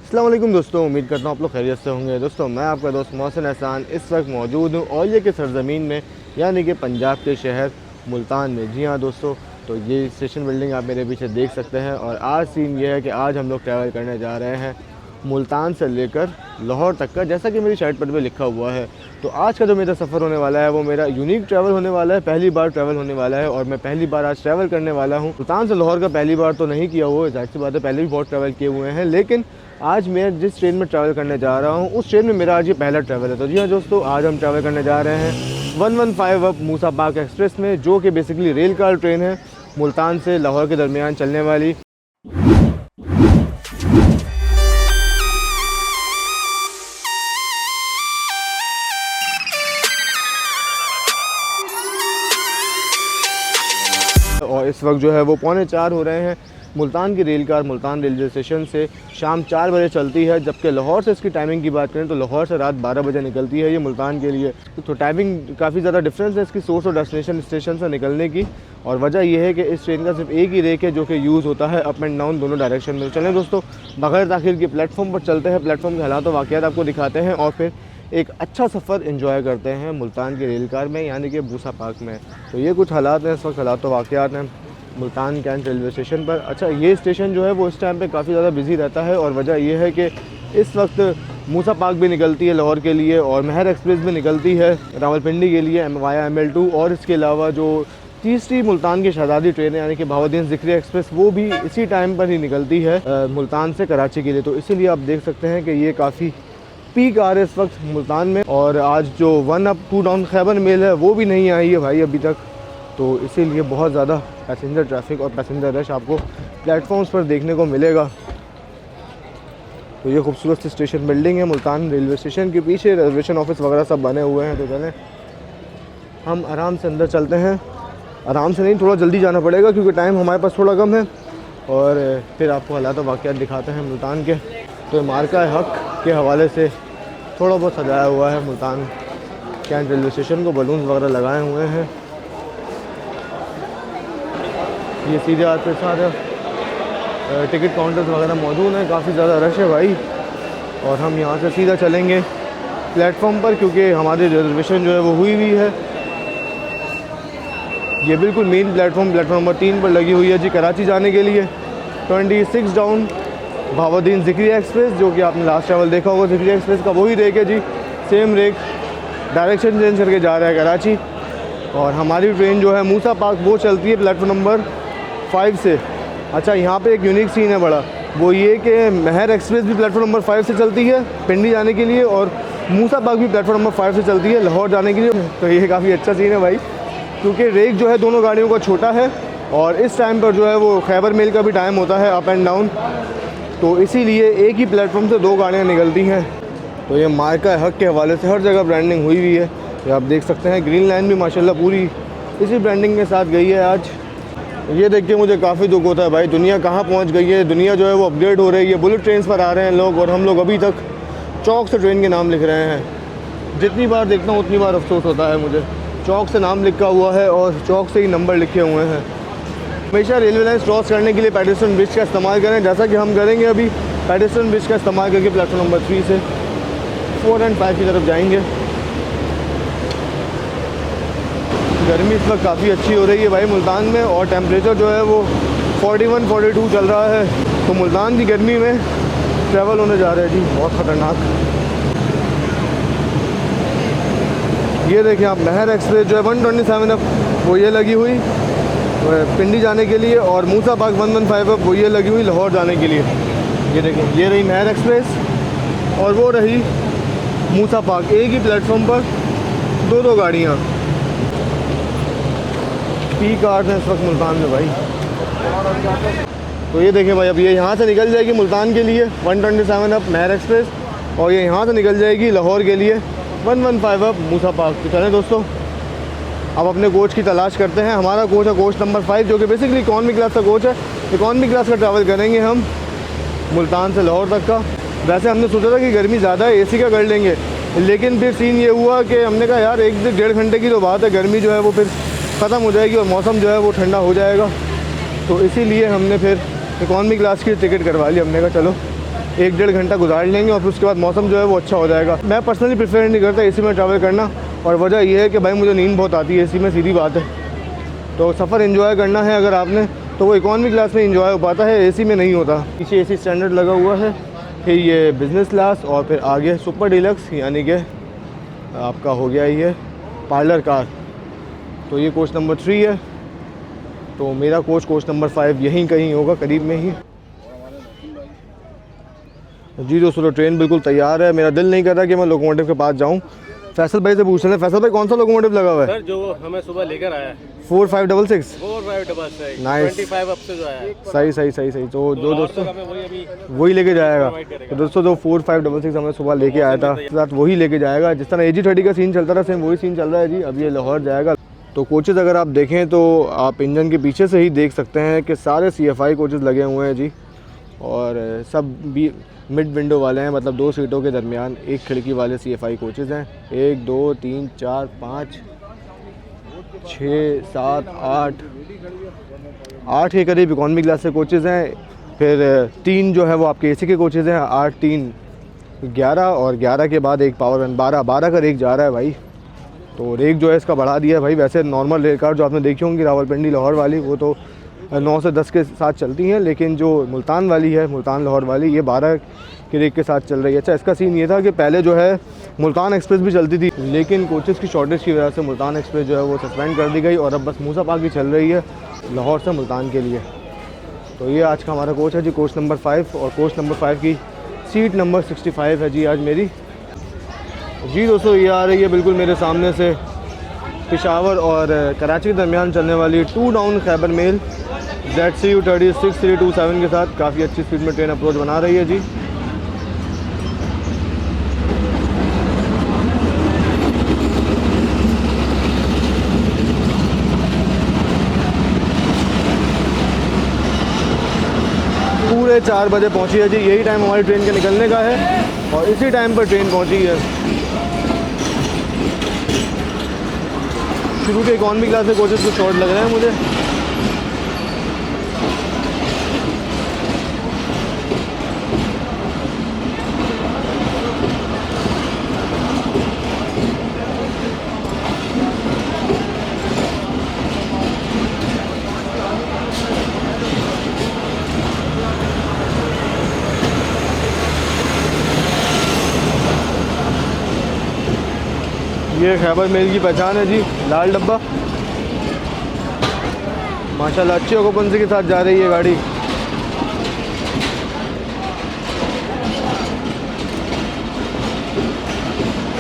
अस्सलाम वालेकुम दोस्तों, उम्मीद करता हूँ आप लोग खैरियत से होंगे। दोस्तों मैं आपका दोस्त मोहसिन एहसान इस वक्त मौजूद हूँ औलिया के सरज़मीन में, यानी कि पंजाब के शहर मुल्तान में। जी हाँ दोस्तों, तो ये स्टेशन बिल्डिंग आप मेरे पीछे देख सकते हैं। और आज सीन ये है कि आज हम लोग ट्रैवल करने जा रहे हैं मुल्तान से लेकर लाहौर तक का, जैसा कि मेरी शर्ट पर भी लिखा हुआ है। तो आज का जो मेरा सफ़र होने वाला है वो मेरा यूनिक ट्रैवल होने वाला है, पहली बार ट्रैवल होने वाला है। और मैं पहली बार आज ट्रैवल करने वाला हूँ मुल्तान से लाहौर का। पहली बार तो नहीं किया हुआ है, जाहिर सी बात है, पहले भी बहुत ट्रैवल किए हुए हैं, लेकिन आज मैं जिस ट्रेन में ट्रैवल करने जा रहा हूँ उस ट्रेन में मेरा आज ये पहला ट्रैवल है। तो जी हाँ दोस्तों, आज हम ट्रैवल करने जा रहे हैं 115 अप मूसा पाक एक्सप्रेस में, जो कि बेसिकली रेल कार ट्रेन है मुल्तान से लाहौर के दरमियान चलने वाली। और इस वक्त जो है वो 3:45 हो रहे हैं। मुल्तान की rail car Multan railway station से शाम 4 बजे चलती है, जबकि लाहौर से इसकी टाइमिंग की बात करें तो लाहौर से रात 12 बजे निकलती है ये मुल्तान के लिए। तो टाइमिंग काफ़ी ज़्यादा डिफरेंस है इसकी सोर्स और डेस्टिनेशन स्टेशन से निकलने की। और वजह यह है कि इस ट्रेन का सिर्फ एक ही रेक है जो कि यूज़ होता है अप एंड डाउन दोनों डायरेक्शन में। चलें दोस्तों, बगैर ताखिर के प्लेटफॉर्म पर चलते हैं, प्लेटफॉर्म के हालात व वाक़यात आपको दिखाते हैं और फिर एक अच्छा सफ़र एंजॉय करते हैं मुल्तान की रेल कार में, यानी कि मूसा पाक में। तो ये कुछ हालात हैं इस वक्त, हालात व वाक़यात हैं मुल्तान कैंट रेलवे स्टेशन पर। अच्छा, ये स्टेशन जो है वो इस टाइम पे काफ़ी ज़्यादा बिज़ी रहता है और वजह यह है कि इस वक्त मूसा पाक भी निकलती है लाहौर के लिए और महर एक्सप्रेस भी निकलती है रावलपिंडी के लिए वाया ML2। और इसके अलावा जो तीसरी मुल्तान की शहजादी ट्रेन है यानी कि बहाउद्दीन ज़िक्री एक्सप्रेस, वो भी इसी टाइम पर ही निकलती है मुल्तान से कराची के लिए। तो इसीलिए आप देख सकते हैं कि ये काफ़ी पीक आ रहे इस वक्त मुल्तान में। और आज जो 1 अप 2 डाउन खैबर मेल है वो भी नहीं आई है भाई अभी तक, तो इसीलिए बहुत ज़्यादा पैसेंजर ट्रैफिक और पैसेंजर रश आपको प्लेटफॉर्म्स पर देखने को मिलेगा। तो ये खूबसूरत सी स्टेशन बिल्डिंग है मुल्तान रेलवे स्टेशन के पीछे, रिजर्वेशन ऑफिस वगैरह सब बने हुए हैं। तो चलें हम आराम से अंदर चलते हैं। आराम से नहीं, थोड़ा जल्दी जाना पड़ेगा क्योंकि टाइम हमारे पास थोड़ा कम है। और फिर आपको हालात वाक़यात दिखाते हैं मुल्तान के। तो मार्का हक के हवाले से थोड़ा बहुत सजाया हुआ है मुल्तान कैंट रेलवे स्टेशन को, बलून्स वगैरह लगाए हुए हैं। ये सीधे आते सारे टिकट काउंटर्स वगैरह मौजूद हैं, काफ़ी ज़्यादा रश है भाई। और हम यहाँ से सीधा चलेंगे प्लेटफॉर्म पर क्योंकि हमारी रिजर्वेशन जो है वो हुई हुई है। ये बिल्कुल मेन प्लेटफॉर्म नंबर 3 पर लगी हुई है जी, कराची जाने के लिए 26 डाउन बहाउद्दीन ज़िक्री एक्सप्रेस, जो कि आपने लास्ट ट्रैवल देखा होगा ज़िक्री एक्सप्रेस का, वही रेक है जी, सेम रेक, डायरेक्शन चेंज करके जा रहा है कराची। और हमारी ट्रेन जो है मूसा पाक वो चलती है प्लेटफॉर्म नंबर 5 से। अच्छा, यहाँ पे एक यूनिक सीन है बड़ा, वो ये कि महर एक्सप्रेस भी प्लेटफॉर्म नंबर 5 से चलती है पिंडी जाने के लिए और मूसा पाक भी प्लेटफॉर्म नंबर 5 से चलती है लाहौर जाने के लिए। तो ये काफ़ी अच्छा सीन है भाई, क्योंकि रेक जो है दोनों गाड़ियों का छोटा है और इस टाइम पर जो है वो खैबर मेल का भी टाइम होता है अप एंड डाउन, तो इसीलिए एक ही प्लेटफॉर्म से 2 गाड़ियाँ निकलती हैं। तो ये मार्का हक के हवाले से हर जगह ब्रांडिंग हुई हुई है, ये आप देख सकते हैं। ग्रीन लाइन भी माशाल्लाह पूरी इसी ब्रांडिंग के साथ गई है आज। ये देख के मुझे काफ़ी दुख होता है भाई, दुनिया कहाँ पहुँच गई है। दुनिया जो है वो अपग्रेड हो रही है, बुलेट ट्रेन पर आ रहे हैं लोग और हम लोग अभी तक चौक से ट्रेन के नाम लिख रहे हैं। जितनी बार देखता हूँ उतनी बार अफसोस होता है मुझे। चौक से नाम लिखा हुआ है और चौक से ही नंबर लिखे हुए हैं। हमेशा रेलवे लाइन क्रॉस करने के लिए पेडेस्ट्रियन ब्रिज का इस्तेमाल करें, जैसा कि हम करेंगे अभी। पेडेस्ट्रियन ब्रिज का इस्तेमाल करके प्लेटफॉर्म नंबर 3 से 4 और 5 की तरफ जाएंगे। गर्मी इस वक्त काफ़ी अच्छी हो रही है भाई मुल्तान में और टेम्परेचर जो है वो 41-42 चल रहा है। तो मुल्तान की गर्मी में ट्रैवल होने जा रहा है जी, बहुत ख़तरनाक। ये देखें आप, महर एक्सप्रेस जो है 127 अप वो ये लगी हुई पिंडी जाने के लिए और मूसा पाक 115 अप वो ये लगी हुई लाहौर जाने के लिए। ये देखें, ये रही महर एक्सप्रेस और वो रही मूसा पाक, एक ही प्लेटफॉर्म पर 2 गाड़ियाँ। पीक आवर्स हैं इस वक्त मुल्तान में भाई। तो ये देखें भाई, अब ये यहाँ से निकल जाएगी मुल्तान के लिए 127 अप महर एक्सप्रेस और ये यहाँ से निकल जाएगी लाहौर के लिए 115 अप मूसा पाक। तो चलें दोस्तों, अब अपने कोच की तलाश करते हैं। हमारा कोच है कोच नंबर 5, जो कि बेसिकली इकॉनमी क्लास का कोच है। इकॉनमी क्लास का ट्रैवल करेंगे हम मुल्तान से लाहौर तक का। वैसे हमने सोचा था कि गर्मी ज़्यादा है, AC का कर लेंगे, लेकिन फिर सीन ये हुआ कि हमने कहा यार 1 से 1.5 घंटे की तो बात है, गर्मी जो है वो फिर ख़त्म हो जाएगी और मौसम जो है वो ठंडा हो जाएगा। तो इसीलिए हमने फिर इकॉनमी क्लास की टिकट करवा ली। हमने कहा चलो 1-1.5 घंटा गुजार लेंगे और फिर उसके बाद मौसम जो है वो अच्छा हो जाएगा। मैं पर्सनली प्रेफर नहीं करता एसी में ट्रैवल करना, और वजह यह है कि भाई मुझे नींद बहुत आती है एसी में, सीधी बात है। तो सफ़र एंजॉय करना है अगर आपने, तो वो इकॉनमी क्लास में एंजॉय हो पाता है, एसी में नहीं होता। पीछे एसी स्टैंडर्ड लगा हुआ है, फिर ये बिज़नेस क्लास, और फिर आगे सुपर डिलक्स, यानी कि आपका हो गया ये पार्लर कार। तो ये कोच नंबर 3 है, तो मेरा कोच नंबर 5 यहीं कहीं होगा, करीब में ही। जी दोस्तों, तो ट्रेन बिल्कुल तैयार है। मेरा दिल नहीं कर रहा कि मैं लोकोमोटिव के पास जाऊं। फैसल भाई से पूछ रहे हैं। फैसल भाई, कौन सा लोकोमोटिव लगा हुआ है? सर जो हमें सुबह लेकर आया है 4566। 4566 नाइस, 25 अब से जो आया है। सही। तो जो दोस्तों हमें वही लेके जाएगा। तो दोस्तों जो 4566 हमें सुबह लेके आया था, साथ वही लेके जाएगा। जिस तरह AG30 का सीन चलता था, सेम वही सीन चल रहा है जी। अब ये लाहौर जाएगा। तो कोचेज़ अगर आप देखें तो आप इंजन के पीछे से ही देख सकते हैं कि सारे CFI कोचेज़ लगे हुए हैं जी, और सब भी मिड विंडो वाले हैं, मतलब 2 सीटों के दरमियान एक खिड़की वाले CFI कोचेज़ हैं। 1 2 3 4 5 6 7 8 के करीब इकॉनमी क्लास से कोचेज़ हैं। फिर 3 जो है वो आपके AC के कोचेज़ हैं। 8 3 11, और 11 के बाद एक पावर वैन 12 का रेक जा रहा है भाई। तो रेक जो है इसका बढ़ा दिया है भाई। वैसे नॉर्मल रेल कार जो आपने देखी होंगी रावलपिंडी लाहौर वाली, वो तो 9 से 10 के साथ चलती हैं, लेकिन जो मुल्तान वाली है, मुल्तान लाहौर वाली, ये 12 के रेक के साथ चल रही है। अच्छा, इसका सीन ये था कि पहले जो है मुल्तान एक्सप्रेस भी चलती थी, लेकिन कोचेज़ की शॉर्टेज की वजह से मुल्तान एक्सप्रेस जो है वो सस्पेंड कर दी गई, और अब बस मूसा पाक ही चल रही है लाहौर से मुल्तान के लिए। तो ये आज का हमारा कोच है जी, कोच नंबर 5, और कोच नंबर 5 की सीट नंबर 65 है जी आज मेरी। जी दोस्तों, ये आ रही है बिल्कुल मेरे सामने से पेशावर और कराची के दरमियान चलने वाली 2 डाउन खैबर मेल ZCU 36327 के साथ काफ़ी अच्छी स्पीड में ट्रेन अप्रोच बना रही है जी। पूरे 4 बजे पहुंची है जी। यही टाइम हमारी ट्रेन के निकलने का है, और इसी टाइम पर ट्रेन पहुंची है। शुरू के इकॉनमी क्लास से कोचेज़ को शॉर्ट लग रहे हैं मुझे। ये खैबर मेल की पहचान है जी, लाल डब्बा। माशाल्लाह अच्छी ऑक्यूपेंसी के साथ जा रही है गाड़ी।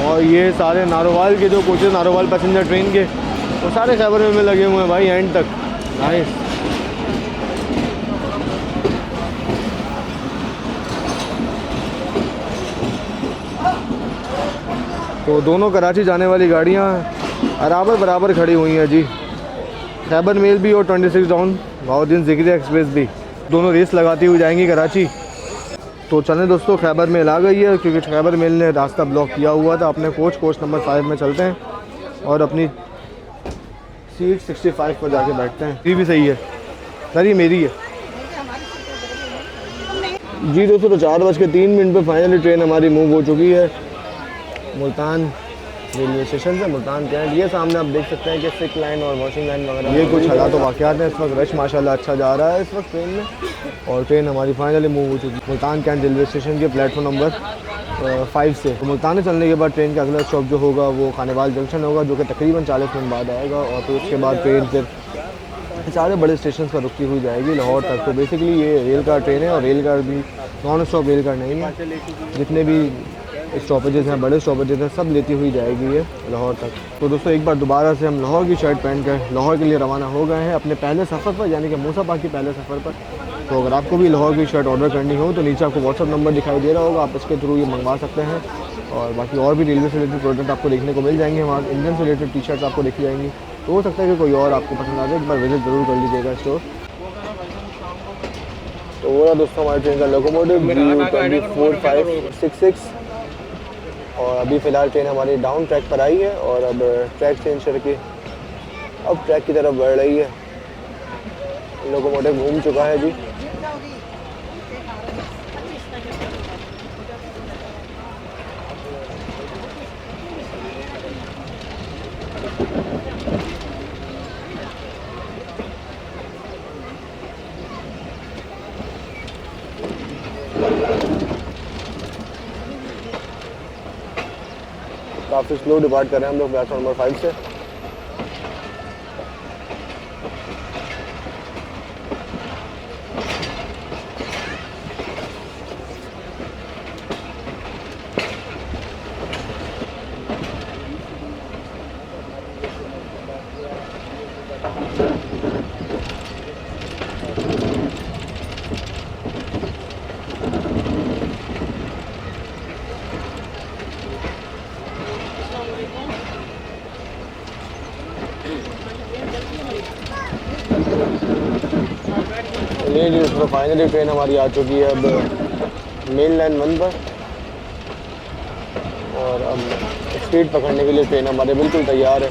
और ये सारे नारोवाल के जो कोचेज़, नारोवाल पैसेंजर ट्रेन के, वो सारे खैबर मेल में लगे हुए हैं भाई एंड तक। नाइस। तो दोनों कराची जाने वाली गाड़ियाँ बराबर खड़ी हुई हैं जी। खैबर मेल भी और 26 डाउन बहाउद्दीन ज़िक्रिया एक्सप्रेस भी, दोनों रेस लगाती हुई जाएंगी कराची। तो चलें दोस्तों, खैबर मेल आ गई है, क्योंकि खैबर मेल ने रास्ता ब्लॉक किया हुआ था। अपने कोच नंबर 5 में चलते हैं और अपनी सीट 65 पर जाके बैठते हैं। ये भी सही है सर, ये मेरी है जी। दोस्तों, तो 4:03 पर फाइनली ट्रेन हमारी मूव हो चुकी है मुल्तान रेलवे स्टेशन से। मुल्तान कैंट, ये सामने आप देख सकते हैं कि सिक लाइन और वॉशिंग लाइन वगैरह, ये कुछ हालात तो वाक़यात हैं। इस वक्त रश माशाल्लाह अच्छा जा रहा है इस वक्त ट्रेन में, और ट्रेन हमारी फाइनली मूव हो चुकी है मुल्तान कैंट रेलवे स्टेशन के प्लेटफॉर्म नंबर 5 से। तो मुल्तान चलने के बाद ट्रेन का अगला स्टॉप जो होगा वो खानेवाल जंक्शन होगा, जो कि तकरीबन 40 मिनट बाद आएगा, और फिर उसके बाद ट्रेन फिर सारे बड़े स्टेशन पर रुकती हुई जाएगी लाहौर तक। तो बेसिकली ये रेल कार ट्रेन है, और रेल कार भी नॉन स्टॉप रेल कार नहीं है। जितने भी स्टॉपेजेज़ हैं, बड़े स्टॉपेजेज़ हैं, सब लेती हुई जाएगी ये लाहौर तक। तो दोस्तों, एक बार दोबारा से हम लाहौर की शर्ट पहन कर लाहौर के लिए रवाना हो गए हैं अपने पहले सफ़र पर, यानी कि मूसा पाक के पहले सफ़र पर। तो अगर आपको भी लाहौर की शर्ट ऑर्डर करनी हो तो नीचे आपको व्हाट्सअप नंबर दिखाई दे रहा होगा, आप इसके थ्रू ये मंगवा सकते हैं। और बाकी और भी रेलवे से रिलेटेड प्रोडक्ट आपको देखने को मिल जाएंगे वहाँ। इंजन से रिलेटेड टी शर्ट्स आपको देखी जाएंगी। तो हो सकता है कि कोई और आपको पसंद आ जाए, एक बार विजिट ज़रूर कर लीजिएगा स्टोर। तो वो दोस्तों हमारी ट्रेन का लोकोमोटिव 24566, और अभी फ़िलहाल ट्रेन हमारी डाउन ट्रैक पर आई है, और अब ट्रैक चेंज करके अब ट्रैक की तरफ बढ़ रही है। लोकोमोटिव घूम चुका है जी। काफ़ी स्लो डिपार्ट कर रहे हैं हम लोग प्लेटफॉर्म नंबर 5 से। ये जी उसमें फाइनली ट्रेन हमारी आ चुकी है अब मेन लाइन 1 पर, और अब स्पीड पकड़ने के लिए ट्रेन हमारे बिल्कुल तैयार है।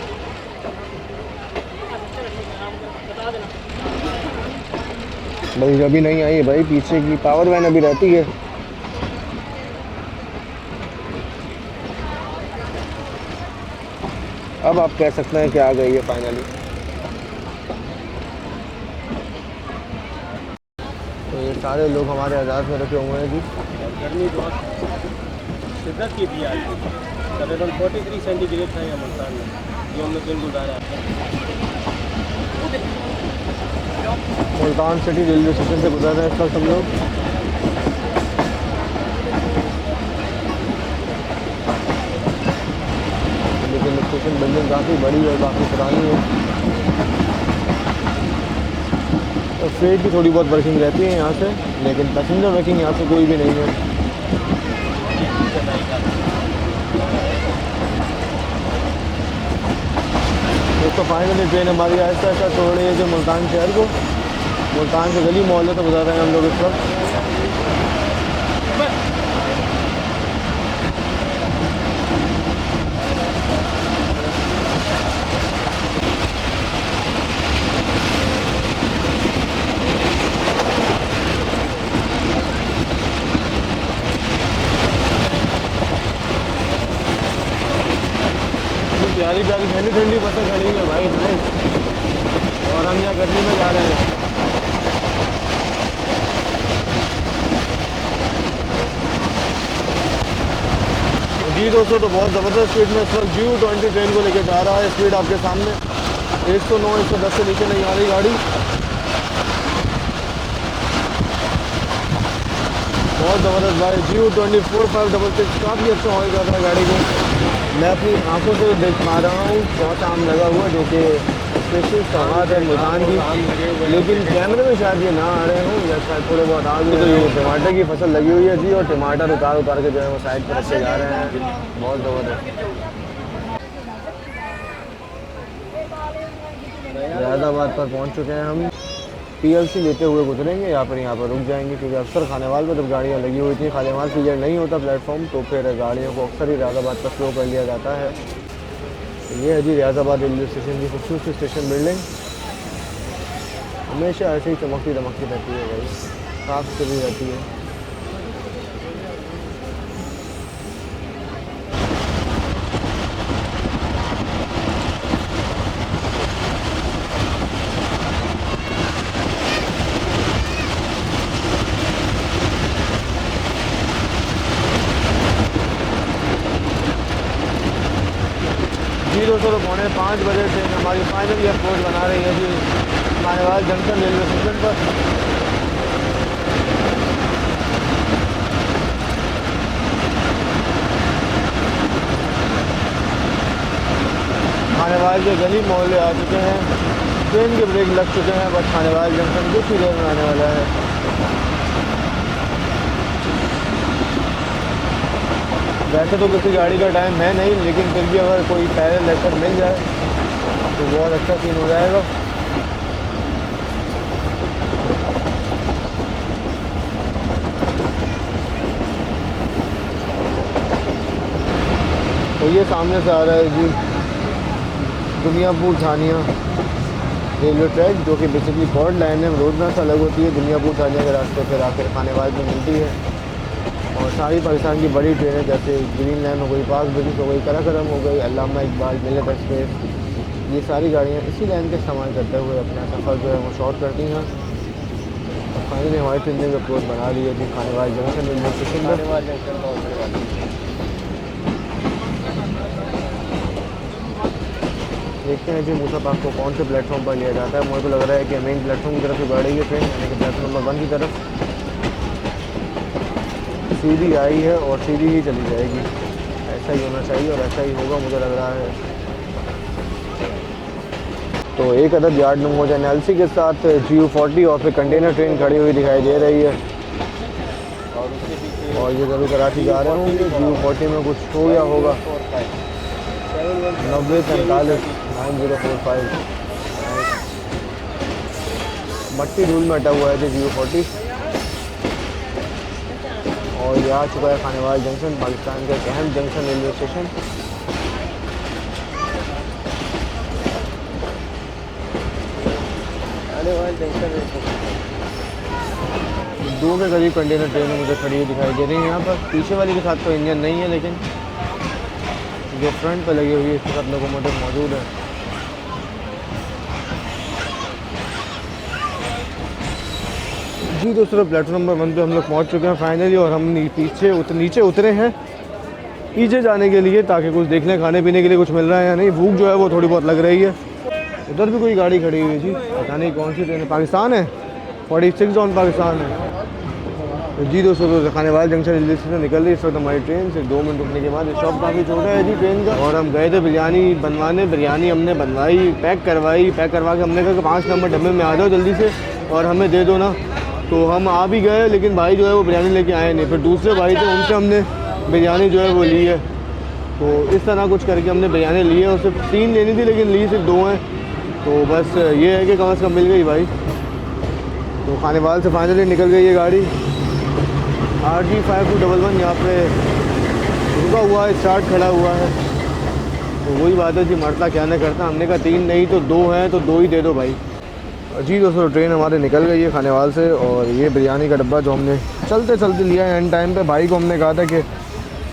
भाई अभी नहीं आई है भाई, पीछे की पावर वैन अभी रहती है। अब आप कह सकते हैं कि आ गई है फाइनली। तो ये सारे लोग हमारे आज़ाद में रखे हुए हैं जी। गर्मी बहुत शिद्दत की थी आज, तकरीबन 43 सेंटीग्रेड था यहाँ मुल्तान में, जो हमने दिन गुजारा। मुल्तान सिटी रेलवे स्टेशन से गुजर रहे हैं इस वक्त हम लोग। लेकिन स्टेशन बिल्डिंग काफ़ी बड़ी और काफ़ी पुरानी है, तो फ्रेट की थोड़ी बहुत वर्किंग रहती है यहाँ से, लेकिन पैसेंजर वर्किंग यहाँ से कोई भी नहीं है। तो फाइनली ट्रेन हमारी आहिस्ता आहिस्ता छोड़ रही है जो मुल्तान शहर को। मुल्तान के गली मोहल्ले तो गुजार रहे हैं हम लोग इस वक्त। प्यारी प्यारी ठंडी ठंडी बसें खड़ी हैं भाई नाइस, और हम यहाँ गर्मी में जा रहे हैं। जी दोस्तों, तो बहुत ज़बरदस्त स्पीड में इस वक्त GU20 ट्रेन को लेकर जा रहा है। स्पीड आपके सामने 109 110 से नीचे नहीं आ रही गाड़ी। बहुत ज़बरदस्त भाई, GU20 4566 काफ़ी अच्छा हॉल कर रहा है गाड़ी को। मैं अपनी आंखों से देख पा रहा हूँ, बहुत आम लगा हुआ जो कि स्पेशल सवाद है मुल्तान की, लेकिन कैमरे में शायद ये ना आ रहे हों या शायद थोड़े बहुत आ गए। तो ये टमाटर की फसल लगी हुई है जी, और टमाटर उतार उतार के जो है वो साइड पर रखे जा रहे हैं। बहुत ज़बरदस्त। फैज़ाबाद पर पहुँच चुके हैं हम। PLC लेते हुए गुजरेंगे यहाँ पर रुक जाएंगे, क्योंकि अक्सर खानेवाल पर जब गाड़ियाँ लगी हुई थी, खानेवाल क्लियर नहीं होता प्लेटफॉर्म, तो फिर गाड़ियों को अक्सर ही फैज़ाबाद पर स्लो कर लिया जाता है। ये है जी फैज़ाबाद रेलवे स्टेशन की खूबसूरत स्टेशन बिल्डिंग, हमेशा ऐसे ही चमकती दमकती रहती है भाई, साफ सुथरी रहती है। दोस्तों, तो 4:45 बजे ट्रेन हमारी फाइनली अप्रोच बना रही है जी खानेवाल जंक्शन रेलवे स्टेशन पर। खानेवाल के गली मोहल्ले आ चुके हैं, ट्रेन के ब्रेक लग चुके हैं, बस खानेवाल जंक्शन कुछ ही देर में आने वाला है। वैसे तो किसी गाड़ी का टाइम है नहीं, लेकिन फिर भी अगर कोई पैरेलल लेकर मिल जाए तो बहुत अच्छा सीन हो जाएगा। तो ये सामने से आ रहा है जी दुनियापुर थानिया रेलवे ट्रैक, जो कि बेसिकली कॉर्ड लाइन है, रोजना से अलग होती है। दुनियापुर थानिया के रास्ते फिर आकर खानेवाल में मिलती है, और सारी पाकिस्तान की बड़ी ट्रेनें जैसे ग्रीन लाइन हो गई, पाक ब्रिटिश हो गई, कराकरम हो गई, अल्लामा इकबाल, मिल्लत एक्सप्रेस, ये सारी गाड़ियाँ इसी लाइन का इस्तेमाल करते हुए अपना सफ़र जो है वो शॉर्ट करती हैं। और फाइनली हमारी ट्रेन ने अप्रोच बना ली है जी खानेवाल जंक्शन रेलवे स्टेशन पर। देखते हैं जी मूसा पाक को कौन से प्लेटफॉर्म पर लिया जाता है। मुझे तो लग रहा है कि मेन प्लेटफॉर्म की तरफ से बढ़ रही है ट्रेन, यानी कि प्लेटफॉर्म नंबर 1 की तरफ सीधी आई है और सीधी ही चली जाएगी। ऐसा ही होना चाहिए और ऐसा ही होगा मुझे लग रहा है। तो एक अदद यार्ड नंबर एनएलसी के साथ GU40 और फिर कंटेनर ट्रेन खड़ी हुई दिखाई दे रही है और ये ज़रूर कराची जा रहे होंगे। GU40 में कुछ हो गया होगा। 90-45 9045 मट्टी धूल में अटा हुआ है जी GU40 और ये आ चुका है खानेवाल जंक्शन, पाकिस्तान का एक अहम junction railway station. Khanewal junction 2 के करीब कंटेनर ट्रेनें मुझे खड़ी हुई दिखाई दे रही हैं यहाँ पर। पीछे वाली के साथ तो इंजन नहीं है, लेकिन जो फ्रंट पर लगी हुई है इसके साथ लोकोमोटिव मौजूद है। जी दोस्तों, प्लेटफॉर्म नंबर 1 पे हम लोग पहुँच चुके हैं फाइनली और हम नीचे उतरे हैं पीछे जाने के लिए, ताकि कुछ देखने खाने पीने के लिए कुछ मिल रहा है या नहीं। भूख जो है वो थोड़ी बहुत लग रही है। उधर भी कोई गाड़ी खड़ी हुई है जी, पता नहीं कौन सी ट्रेन है। पाकिस्तान है, 46 जॉन पाकिस्तान है। तो जी दोस्तों, तो खानेवाल जंक्शन रेलवे स्टेशन निकल रही है इस वक्त हमारी ट्रेन से। 2 मिनट रुकने के बाद स्टॉप काफ़ी छोटा है जी ट्रेन का। और हम गए थे बिरयानी बनवाने, बिरयानी हमने बनवाई, पैक करवा के हमने कहा कि 5 नंबर डब्बे में आ जाओ जल्दी से और हमें दे दो ना। तो हम आ भी गए, लेकिन भाई जो है वो बिरयानी लेके आए नहीं। फिर दूसरे भाई थे, उनसे हमने बिरयानी जो है वो ली है। तो इस तरह कुछ करके हमने बिरयानी ली है और सिर्फ 3 लेनी थी, लेकिन ली सिर्फ 2 हैं। तो बस ये है कि कम से कम मिल गई भाई। तो खानेवाल से फाइनली निकल गई ये गाड़ी। RG5211 यहाँ पे रुका हुआ है, स्टार्ट खड़ा हुआ है। तो वही बात है जी, मरता क्या ना करता। हमने कहा 3 नहीं तो 2 हैं, तो 2 ही दे दो भाई। जी दोस्तों, ट्रेन हमारे निकल गई है खानेवाल से और ये बिरयानी का डब्बा जो हमने चलते चलते लिया है एंड टाइम पे। भाई को हमने कहा था कि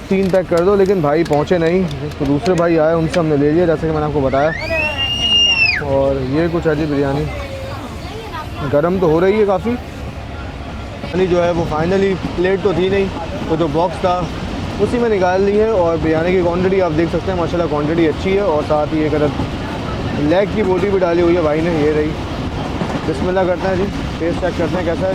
3 पैक कर दो, लेकिन भाई पहुँचे नहीं। तो दूसरे भाई आए, उनसे हमने ले लिया जैसे कि मैंने आपको बताया। और ये कुछ है जी बिरयानी, गरम तो हो रही है काफ़ी। बिरयानी जो है वो फाइनली, प्लेट तो थी नहीं, तो जो बॉक्स था उसी में निकाल ली है। और बिरयानी की क्वांटिटी आप देख सकते हैं, माशाल्लाह क्वांटिटी अच्छी है। और साथ ही एक अदद लेग की बोटी भी डाली हुई है भाई ने, ये रही। बिस्मिल्लाह करते हैं जी, टेस्ट चेक करते हैं कैसा है।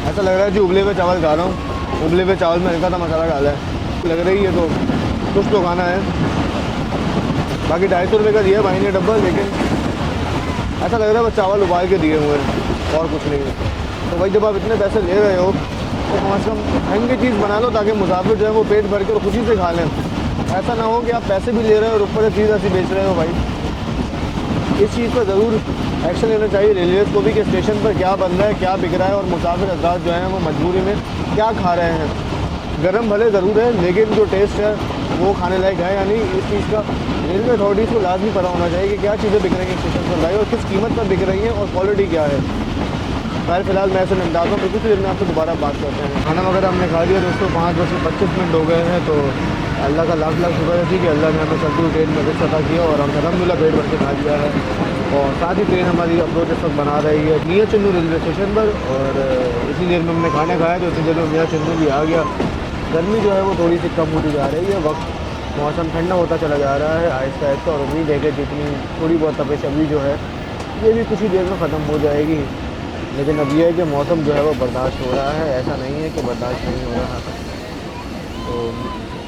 ऐसा लग रहा है जी उबले हुए चावल खा रहा हूँ। उबले हुए चावल में हल्का सा मसाला डाला है, लग रही है। तो कुछ तो खाना है। बाकी 250 रुपये का दिया भाई ने डब्बा, लेकिन ऐसा लग रहा है बस चावल उबाल के दिए हुए हैं और कुछ नहीं है। तो भाई जब आप इतने पैसे ले रहे हो तो कम से कम महंगी चीज़ बना लो, ताकि मुसाफिर जो है वो पेट भर के और खुशी से खा लें। ऐसा ना हो कि आप पैसे भी ले रहे हो और ऊपर से चीज़ ऐसी बेच रहे हो भाई। इस चीज़ पर ज़रूर एक्शन लेना चाहिए रेलवे को भी, कि स्टेशन पर क्या बन रहा है, क्या बिक रहा है और मुसाफिर हज़रात जो हैं वो मजबूरी में क्या खा रहे हैं। गर्म भले ज़रूर है, लेकिन जो टेस्ट है वो खाने लायक है या नहीं, इस चीज़ का रेलवे अथॉरिटीज़ को लाजमी पता होना चाहिए कि क्या चीज़ें बिक रही हैं स्टेशन पर भाई, और किस कीमत पर बिक रही हैं और क्वालिटी क्या है। खैर फिलहाल मैं ऐसे निपटा दूँ, कुछ देर में आपसे दोबारा बात करते हैं। खाना वगैरह हमने खा लिया दोस्तों, 5:25 हो गए हैं। तो अल्लाह का लाख लाख शुक्र है जी कि अल्लाह ने हमें चलती हुई ट्रेन में रिस्क अता किया और हम अल्हम्दुलिल्लाह पेट भर के खा लिया है। और साथ ही ट्रेन हमारी अप्रोच इस वक्त बना रही है मियाँ चन्नू रेलवे स्टेशन पर। और इसी देर में हमने खाना खाया, तो इसी देर में मियाँ चन्नू भी आ गया। गर्मी जो है वो थोड़ी सी कम होती जा रही है, वक्त मौसम ठंडा होता चला जा रहा है आहिस्ता आहिस्ता। और उम्मीद है कि जितनी थोड़ी बहुत तपिश अभी जो है ये भी कुछ ही देर में ख़त्म हो जाएगी। लेकिन अब यह है कि मौसम जो है वो बर्दाश्त हो रहा है, ऐसा नहीं है कि बर्दाश्त नहीं हो रहा। तो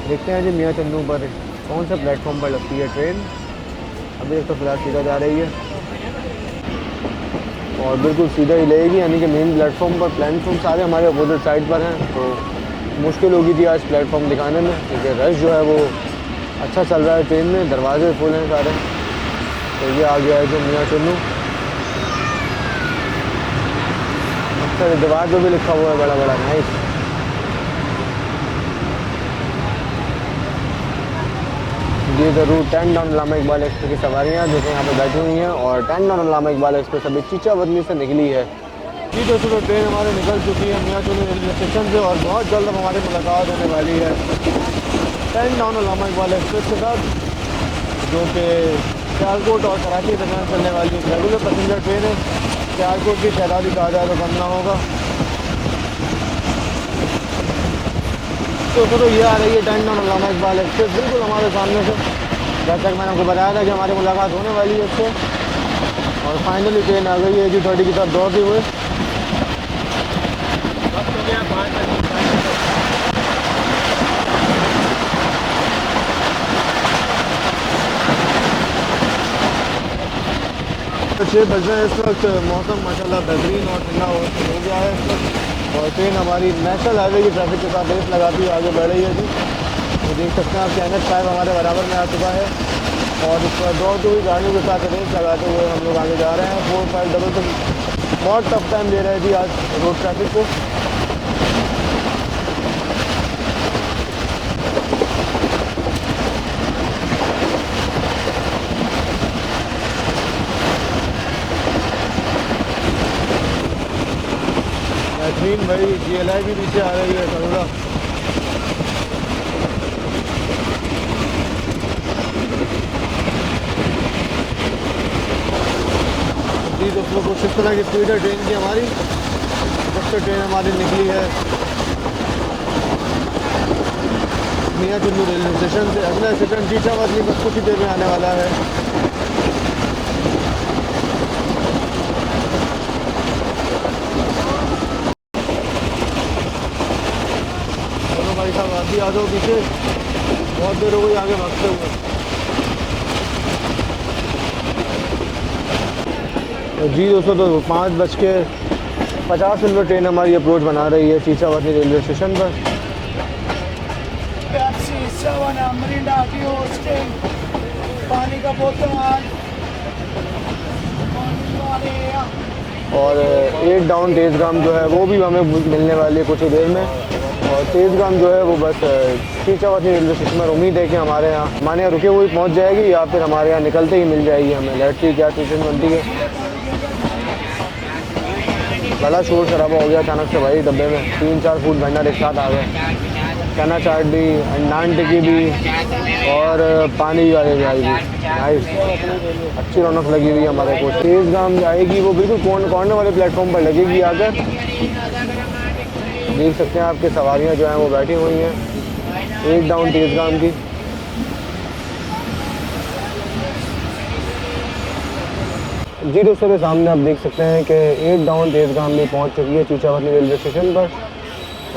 देखते हैं जी मियाँ चन्नू पर कौन सा प्लेटफॉर्म पर लगती है ट्रेन। अभी एक तो फिलहाल सीधा जा रही है और बिल्कुल सीधा ही लगेगी, यानी कि मेन प्लेटफॉर्म पर। प्लेटफॉर्म सारे हमारे अपोजिट साइड पर हैं, तो मुश्किल होगी थी आज प्लेटफॉर्म दिखाने में, क्योंकि रश जो है वो अच्छा चल रहा है ट्रेन में, दरवाजे फुल हैं सारे। तो ये आ गया है जो मियाँ चन्नू। अच्छा, दीवार पर भी लिखा हुआ है बड़ा बड़ा, नाइस। ये ज़रूर 10 डाउन अल्लामा इकबाल एक्सप्रेस की सवारियाँ जो कि यहाँ पर बैठी हुई हैं। और 10 डाउन अल्लामा इकबाल एक्सप्रेस अभी चीचावदनी से निकली है। जी दोस्तों, तो ट्रेन हमारे निकल चुकी है मियाँ चन्नू रेलवे स्टेशन से और बहुत जल्द अब हमारी मुलाकात होने वाली है 10 डाउन अल्लामा इकबाल एक्सप्रेस के साथ, जो कि सियालकोट और कराची के दरमियान चलने वाली एक रेगुलर पैसेंजर ट्रेन है। सियालकोट की शहजादी कहा जाए तो कम ना होगा। दोस्तों तो ये आ रही है 10 डाउन अल्लामा इकबाल एक्सप्रेस बिल्कुल हमारे सामने से। जैसा कि मैंने आपको बताया था कि हमारी मुलाकात होने वाली है इससे, और फाइनली ट्रेन आ गई है जी 30 की तरफ दौड़ते हुए। वक्त हो गया 5:35। 6 बज रहे हैं इस वक्त। मौसम माशाल्लाह बेहतरीन और ठंडा हो गया है इस वक्त, और ट्रेन हमारी नेशनल हाईवे की ट्रैफिक के साथ रेस लगाती हुई आगे बढ़ रही है जी। तो देख सकते हैं आप NH5 हमारे बराबर में आ चुका है, और इस पर दौड़ती हुई गाड़ियों के साथ रेस लगाते हुए हम लोग आगे जा रहे हैं। 4566 बहुत टफ टाइम दे रहे हैं जी आज रोड ट्रैफिक को। बेहतरीन भाई, GLI भी पीछे आ रही है करोड़ा। जी दोस्तों, कुछ इस तरह की स्पीड है ट्रेन की हमारी। जब से ट्रेन हमारी निकली है मियाँ चुन्नू रेलवे स्टेशन से, अगला स्टेशन टीचावतली बस कुछ ही देर में आने वाला है। चलो भाई साहब, आप भी आ जाओ पीछे, बहुत देर हो गई आगे भागते हुए। तो जी दोस्तों, तो 5:50 ट्रेन हमारी अप्रोच बना रही है टीचावतली रेलवे स्टेशन पर। पानी का बोतल और 8 डाउन तेज़गाम जो है वो भी हमें मिलने वाली है कुछ ही देर में। और तेज़गाम जो है वो बस टीचावतली रेलवे स्टेशन पर उम्मीद है कि हमारे यहाँ रुके हुए पहुँच जाएगी, या फिर हमारे यहाँ निकलते ही मिल जाएगी हमें। लेट्स सी क्या सिचुएशन बनती है। बड़ा शोर शराबा हो गया अचानक से भाई डब्बे में। 3-4 फूड वेंडर एक साथ आ गए, चना चाट भी, नान टिक्की भी, और पानी वाले चाय भी। नाइस, अच्छी रौनक लगी हुई है हमारे को। तेज़गाम जाएगी वो बिल्कुल कॉर्नर वाले प्लेटफॉर्म पर लगेगी आकर। देख सकते हैं आपके सवारियां जो हैं वो बैठी हुई हैं 8 डाउन तेज़गाम की। जी दोस्तों, के सामने आप देख सकते हैं कि 8 डाउन तेज़गाम में पहुंच चुकी है टीचावतली रेलवे स्टेशन पर,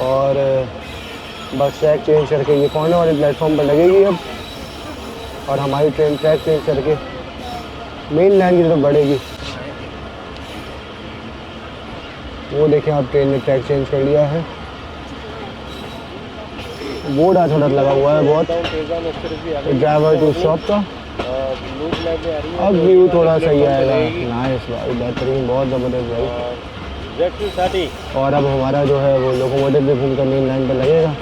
और बस ट्रैक चेंज करके ये कॉर्नर वाले प्लेटफॉर्म पर लगेगी अब, और हमारी ट्रेन ट्रैक चेंज करके मेन लाइन की तरफ बढ़ेगी। वो देखें आप, ट्रेन ने ट्रैक चेंज कर लिया है। बोर्ड आज थोड़ा लगा हुआ है बहुत, ड्राइवर टू स्टॉप का। अब व्यू थोड़ा सही आएगा। नाइस भाई, बेहतरीन, बहुत ज़बरदस्त भाई। और अब हमारा जो है वो लोकोमोटिव भी घूम कर मेन लाइन पर लगेगा।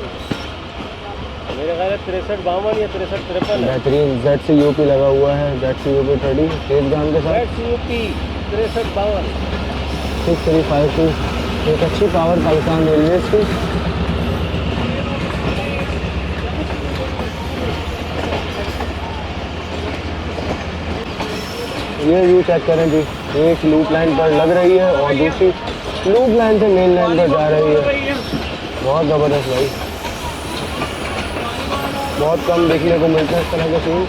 मेरे ख्याल 63-52 या 63-53 बेहतरीन ZCUP लगा हुआ है, ZCUP 30 तेज़गाम के साथ। ZCUP 63-52 6352 एक अच्छी पावर पाकिस्तान रेलवे की। ये व्यू चेक करें जी, एक लूप लाइन पर लग रही है और दूसरी लूप लाइन से मेन लाइन पर जा रही है। बहुत ज़बरदस्त भाई, बहुत कम देखने को मिलते हैं इस तरह के सीन।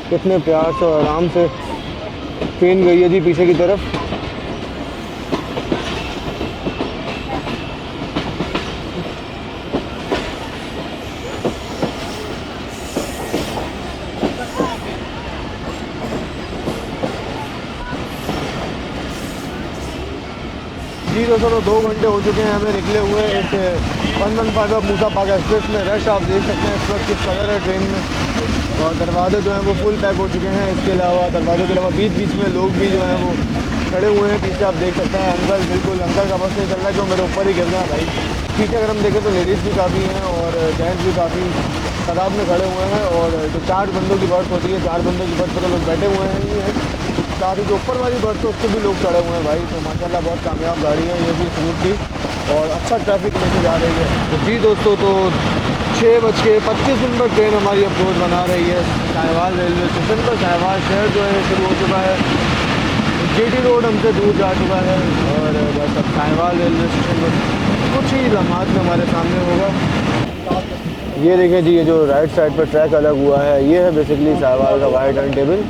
कितने प्यार से और आराम से ट्रेन गई है जी पीछे की तरफ। जी दोस्तों, 2 घंटे हो चुके हैं हमें निकले हुए इस 115 मूसा पाक एक्सप्रेस में रश आप देख सकते हैं इस वक्त किस कलर है ट्रेन में। और दरवाजे जो हैं वो फुल पैक हो चुके हैं। इसके अलावा दरवाजे के अलावा बीच बीच में लोग भी जो हैं वो खड़े हुए हैं। पीछे आप देख सकते हैं अंकल, बिल्कुल अंकल का बस नहीं चल रहा है जो मेरे ऊपर ही गिर रहा है भाई। पीछे अगर हम देखें तो लेडीज़ भी काफ़ी हैं और जेंट्स भी काफ़ी तादाद में खड़े हुए हैं। और जो 4 बंदों की बर्थ होती है, 4 बंदों की बर्थ पर लोग बैठे हुए हैं ही हैं। साथ ही जो ऊपर वाली बर्थ है उससे भी लोग चढ़े हुए हैं भाई। तो माशाल्लाह बहुत कामयाब गाड़ी है ये भी स्मूथ की और अच्छा ट्रैफिक लेके जा रही है। तो जी दोस्तों, तो 6:25 पर ट्रेन हमारी अप्रोच बना रही है साहिवाल रेलवे स्टेशन पर। साहिवाल शहर जो है शुरू हो चुका है। GT रोड हमसे दूर जा चुका है और बस अब साहिवाल रेलवे स्टेशन पर कुछ ही लम्हात में हमारे सामने होगा। ये देखें जी, ये जो राइट साइड पर ट्रैक अलग हुआ है ये है बेसिकली साहिवाल का वाइड टर्न टेबल।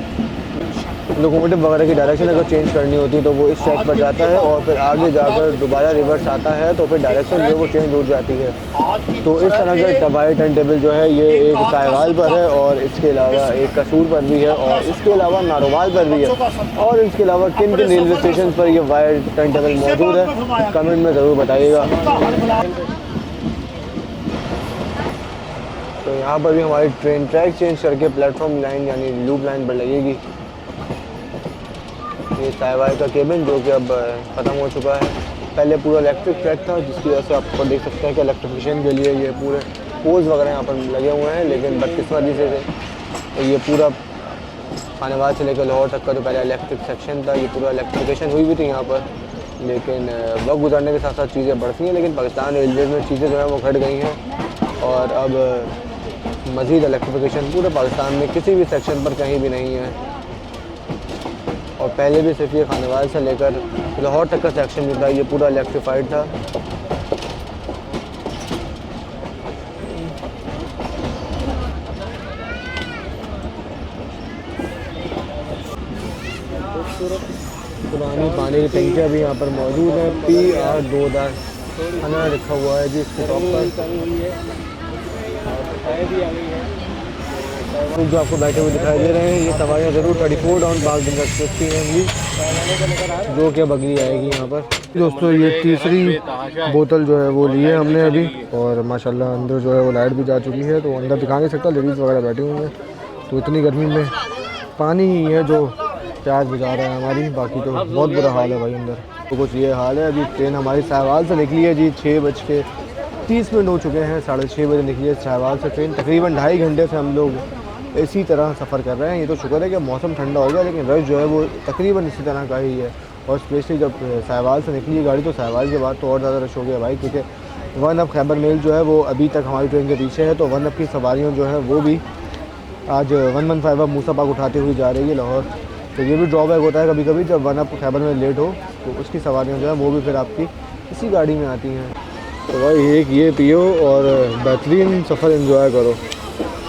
लोकोमोटिव वगैरह की डायरेक्शन अगर चेंज करनी होती है तो वो इस ट्रैक पर जाता है और फिर आगे जाकर दोबारा रिवर्स आता है तो फिर डायरेक्शन जो वो चेंज हो जाती है। तो इस तरह का वाइड टर्न टेबल जो है ये एक साहिवाल पर है और इसके अलावा एक कसूर पर भी है और इसके अलावा नारोवाल पर भी है। और इसके अलावा किन किन रेलवे स्टेशन पर ये वाइड टर्न टेबल मौजूद है कमेंट में ज़रूर बताइएगा। तो यहाँ पर भी हमारी ट्रेन ट्रैक चेंज करके प्लेटफॉर्म लाइन यानी लूप लाइन पर लगेगी। ये साहिवाल का केबिन जो कि अब ख़त्म हो चुका है। पहले पूरा इलेक्ट्रिक ट्रैक था जिसकी वजह से आप ऊपर देख सकते हैं कि इलेक्ट्रिफिकेशन के लिए ये पूरे पोल्स वगैरह यहाँ पर लगे हुए हैं। लेकिन बदकिस्मती से तो ये पूरा खानेवाल से लेकर लाहौर तक का जो पहले इलेक्ट्रिक सेक्शन था ये पूरा इलेक्ट्रिफिकेशन हुई भी थी यहाँ पर। लेकिन वक्त गुजरने के साथ साथ चीज़ें बढ़ती हैं। लेकिन पाकिस्तान रेलवे में चीज़ें जो हैं वो घट गई हैं और अब मज़ीद इलेक्ट्रिफिकेशन पूरे पाकिस्तान में किसी भी सेक्शन पर कहीं भी नहीं है। और पहले भी सिर्फ ये खानेवाल से लेकर लाहौर तक का सेक्शन जो था ये पूरा इलेक्ट्रीफाइड था। पुरानी पानी की टंकियाँ भी यहाँ पर मौजूद हैं। PR 2000 खाना लिखा हुआ है जी इसके टॉप पर। जो आपको बैठे हुए दिखाई दे रहे हैं ये सवारियाँ ज़रूर 34 डाउन पार्क दिन एक्सप्रेस की होंगी जो कि अब अगली आएगी यहाँ पर। दोस्तों ये तीसरी बोतल जो है वो ली है हमने अभी और माशाल्लाह अंदर जो है वो लाइट भी जा चुकी है तो अंदर दिखा नहीं सकता, लेडीज़ वगैरह बैठी हुई हैं। तो इतनी गर्मी में पानी ही है जो प्यास बुझा रहा है हमारी, बाकी तो बहुत बुरा हाल है भाई अंदर। तो कुछ ये हाल है। अभी ट्रेन हमारी साहिवाल से निकली है जी, 6:30 हो चुके हैं। 6:30 बजे निकली है साहिवाल से ट्रेन। तकरीबन 2.5 घंटे से हम लोग इसी तरह सफ़र कर रहे हैं। ये तो शुक्र है कि मौसम ठंडा हो गया लेकिन रश जो है वो तकरीबन इसी तरह का ही है। और स्पेशली जब साहिवाल से निकली गाड़ी तो साहिवाल के बाद तो और ज़्यादा रश हो गया भाई, क्योंकि 1 अप खैबर मेल जो है वो अभी तक हमारी ट्रेन के पीछे है। तो 1 अप की सवारियाँ जो है वो भी आज 115 अप मूसा पाक उठाते हुए जा रही है लाहौर। तो ये भी ड्रॉबैक होता है कभी कभी जब 1 अप खैबर में लेट हो तो उसकी सवारियाँ जो है वो भी फिर आपकी इसी गाड़ी में आती हैं। तो भाई एक ये पियो और बेहतरीन सफ़र एंजॉय करो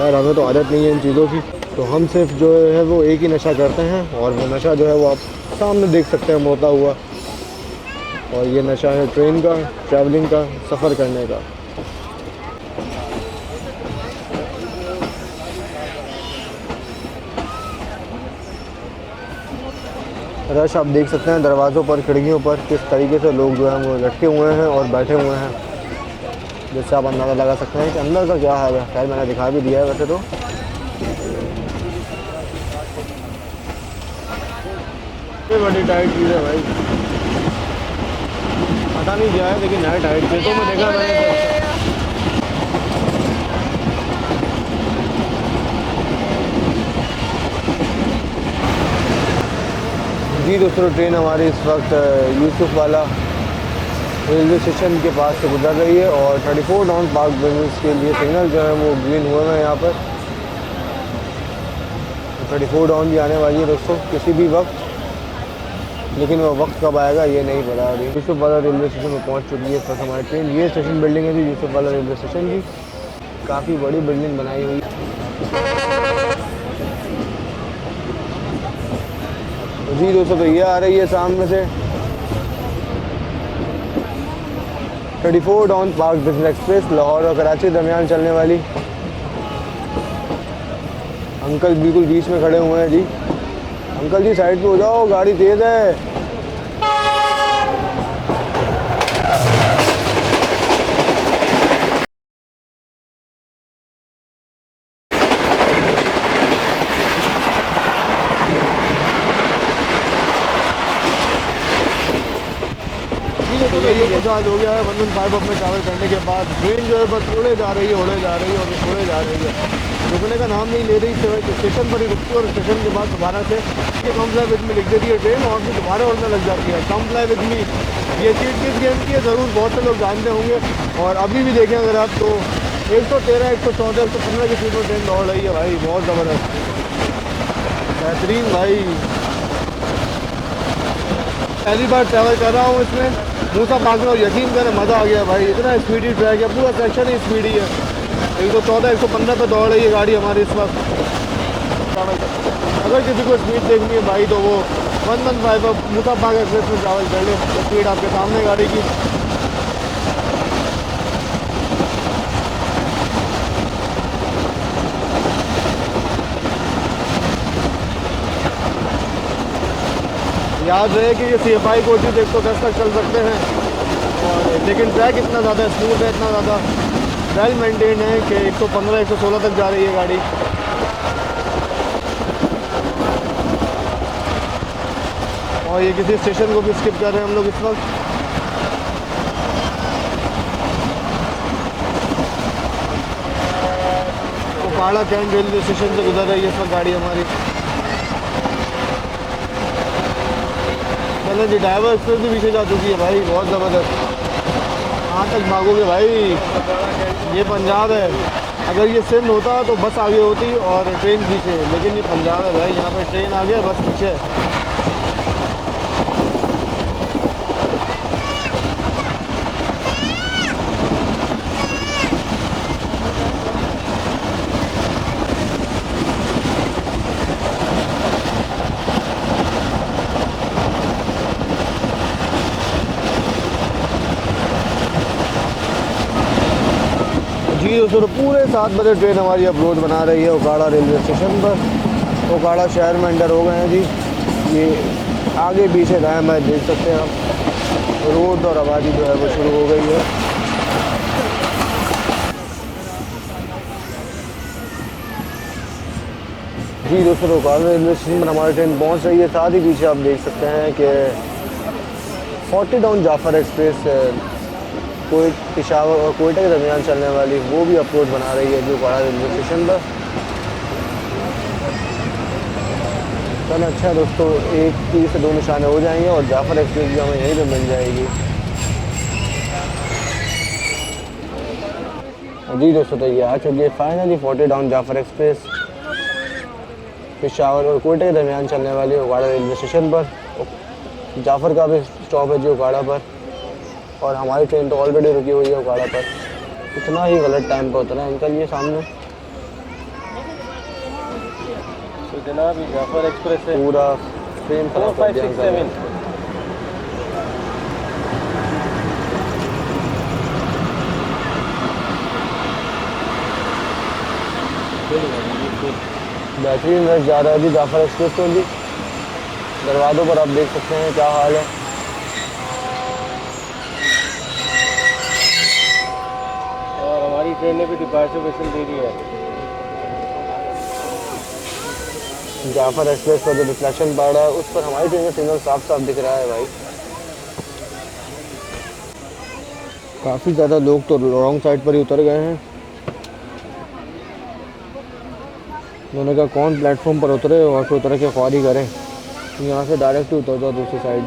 यार। हमें तो आदत नहीं है इन चीज़ों की, तो हम सिर्फ जो है वो एक ही नशा करते हैं और वो नशा जो है वो आप सामने देख सकते हैं मोड़ता हुआ। और ये नशा है ट्रेन का, ट्रैवलिंग का, सफ़र करने का। रश आप देख सकते हैं दरवाज़ों पर, खिड़कियों पर किस तरीके से लोग जो हैं वो लटके हुए हैं और बैठे हुए हैं, जिससे आप अंदाज़ा लगा सकते हैं कि अंदर का क्या हाल है। खैर मैंने दिखा भी दिया है वैसे तो। ये बड़ी टाइट चीज़ है भाई, पता नहीं क्या है लेकिन है टाइट। तो मैं देखा मैंने जी दोस्तों ट्रेन हमारी इस वक्त यूसुफ वाला रेलवे स्टेशन के पास से गुजर रही है और 34 डाउन पार्क बिजनेस के लिए सिग्नल जो है वो ग्रीन हुए हैं यहाँ पर। 34 डाउन भी आने वाली है दोस्तों किसी भी वक्त, लेकिन वो वक्त कब आएगा ये नहीं पता। अभी यूसुफ वाला रेलवे स्टेशन में पहुँच चुकी है इस वक्त हमारी ट्रेन। ये स्टेशन बिल्डिंग है जी यूसुफ वाला रेलवे स्टेशन की, काफ़ी बड़ी बिल्डिंग बनाई हुई है। जी दोस्तों तो ये आ रही है सामने से 34 down park business express Lahore और कराची दरमियान चलने वाली। अंकल बिल्कुल बीच में खड़े हुए हैं जी। अंकल जी साइड पे हो जाओ, गाड़ी तेज़ है। साल हो गया है 115 में ट्रैवल करने के बाद ट्रेन जो है बस उड़े जा रही है और उड़े जा रही है। रुकने का नाम नहीं ले रही, सिवाय स्टेशन पर ही रुकती है और स्टेशन के बाद दोबारा से ये कम फ्लाई विद मी लिख देती है ट्रेन और फिर दोबारा उड़ने लग जाती है। कम फ्लाई विद मी ये सीट किस गेम की है ज़रूर बहुत से लोग जानते होंगे। और अभी भी देखें अगर आप तो 113, 114, 115 की स्पीड में ट्रेन दौड़ रही है भाई, बहुत ज़बरदस्त बेहतरीन भाई। पहली बार ट्रैवल कर रहा हूँ इसमें, मूसा पार्क में, और यकीन करें मज़ा आ गया भाई। इतना स्पीडी ट्रैक है, पूरा सेक्शन ही स्पीडी है। 114, 115 पे दौड़ रही है गाड़ी हमारी इस वक्त। अगर किसी को स्पीड देखनी है भाई तो वो 115 मूसा पार्क एक्सप्रेस में ट्रैवल कर ले, तो स्पीड आपके सामने गाड़ी की। याद रहे कि ये CFI कोचेज 110 तक चल सकते हैं, और लेकिन ट्रैक इतना ज़्यादा स्मूथ है, इतना ज़्यादा वेल मेंटेन है कि 115, 116 तक जा रही है गाड़ी। और ये किसी स्टेशन को भी स्किप कर रहे हैं हम लोग इस वक्त। ओकाड़ा कैंट रेलवे स्टेशन से गुजर रही है इस वक्त गाड़ी हमारी। चलो जी, ड्राइवर एक्सप्रेस भी पीछे जा चुकी है भाई, बहुत ज़बरदस्त। कहाँ तक भागोगे भाई, ये पंजाब है। अगर ये सिंध होता तो बस आगे होती और ट्रेन पीछे, लेकिन ये पंजाब है भाई, यहाँ पे ट्रेन आगे बस पीछे। जी दोस्तों, पूरे 7 बजे ट्रेन हमारी अप्रोच बना रही है ओकाड़ा रेलवे स्टेशन पर। ओकाड़ा शहर में एंटर हो गए हैं जी। ये आगे पीछे दाएं बाएं देख सकते हैं आप, रोड और आबादी जो है वो शुरू हो गई है। जी दोस्तों, ओकाड़ा रेलवे स्टेशन पर हमारी ट्रेन पहुंच रही है। साथ ही पीछे आप देख सकते हैं कि 40 डाउन जाफर एक्सप्रेस पेशावर और कोयटा के दरमियान चलने वाली, वो भी अप्रोच बना रही है जो ओकाड़ा रेलवे स्टेशन पर। चलो अच्छा है दोस्तों, 1 तीर से 2 निशाने हो जाएंगे और जाफर एक्सप्रेस भी हमें यहीं पे मिल जाएगी। जी दोस्तों, तो ये आ चुकी है finally 40 down Jaffar Express Peshawar और कोयटा के दरमियान चलने वाली ओकाड़ा रेलवे स्टेशन पर। जाफर का भी स्टॉप है जी ओकाड़ा पर, और हमारी ट्रेन तो ऑलरेडी रुकी हुई है ओकाड़ा पर। इतना ही गलत टाइम पर उतरा है अंकल ये सामने। तो जनाब ये जाफर एक्सप्रेस है, पूरा फ्रेम खराब कर दिया अंकल। 4567 बेहतरीन रश जा रहा है जी जाफर एक्सप्रेस को जी। दरवाज़ों पर आप देख सकते हैं क्या हाल है। और हमारी ट्रेन ने भी डिपार्चर व्हिसल दे दी है। जाफर एक्सप्रेस पर जो रिफ्लेक्शन पड़ रहा है उस पर हमारी ट्रेन का सिग्नल साफ साफ दिख रहा है भाई। काफ़ी ज़्यादा लोग तो रॉन्ग साइड पर ही उतर गए हैं। उन्होंने कहा कौन प्लेटफॉर्म पर उतरे और फिर उतर के ख्वारी करें, यहाँ से डायरेक्ट ही उतर जाओ दूसरी साइड।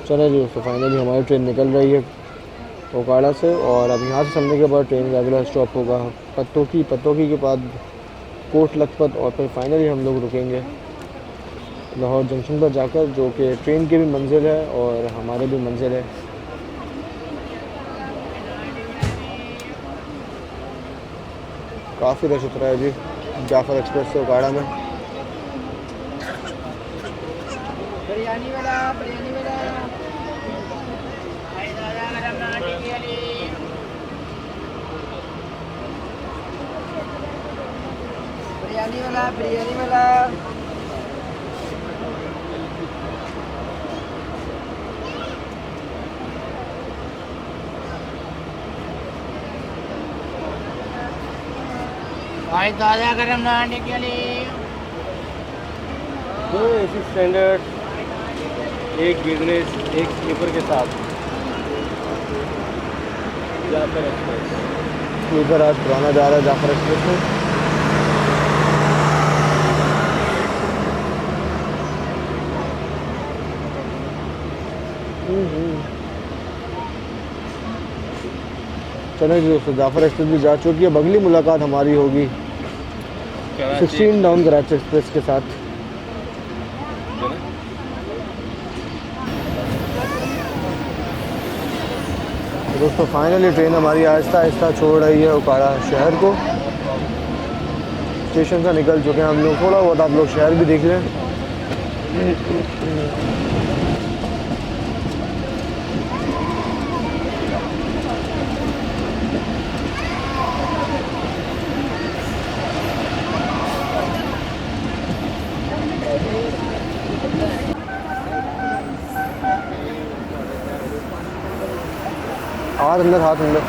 चलो जी दोस्तों, फाइनली हमारी ट्रेन निकल रही है ओकाड़ा से, और अब यहाँ से चलने के बाद ट्रेन का अगला स्टॉप होगा पत्तोकी के बाद कोट लखपत, और फिर फाइनली हम लोग रुकेंगे लाहौर जंक्शन पर जाकर, जो कि ट्रेन की भी मंजिल है और हमारे भी मंजिल है। काफ़ी रश उतरा है जी जाफर एक्सप्रेस से ओकाड़ा में। बिरयानी वाला बिरयानी वाला बिरयानी वाला भाई ताज़ा गरम नान के लिए 2 AC स्टैंडर्ड, एक बिजनेस, एक स्लीपर के साथ जाफर एक्सप्रेस। स्लीपर आज पुराना जा रहा है जाफर एक्सप्रेस में। चलो जी दोस्तों, जाफर एक्सप्रेस भी जा चुकी है। अगली मुलाकात हमारी होगी 16 डाउन कराची एक्सप्रेस के साथ। दोस्तों फाइनली ट्रेन हमारी आहिस्ता आहिस्ता छोड़ रही है उकाड़ा शहर को। स्टेशन से निकल चुके हैं हम लोग। थोड़ा बहुत आप लोग शहर भी देख लें। हाथ अंदर, हाथ अंदर।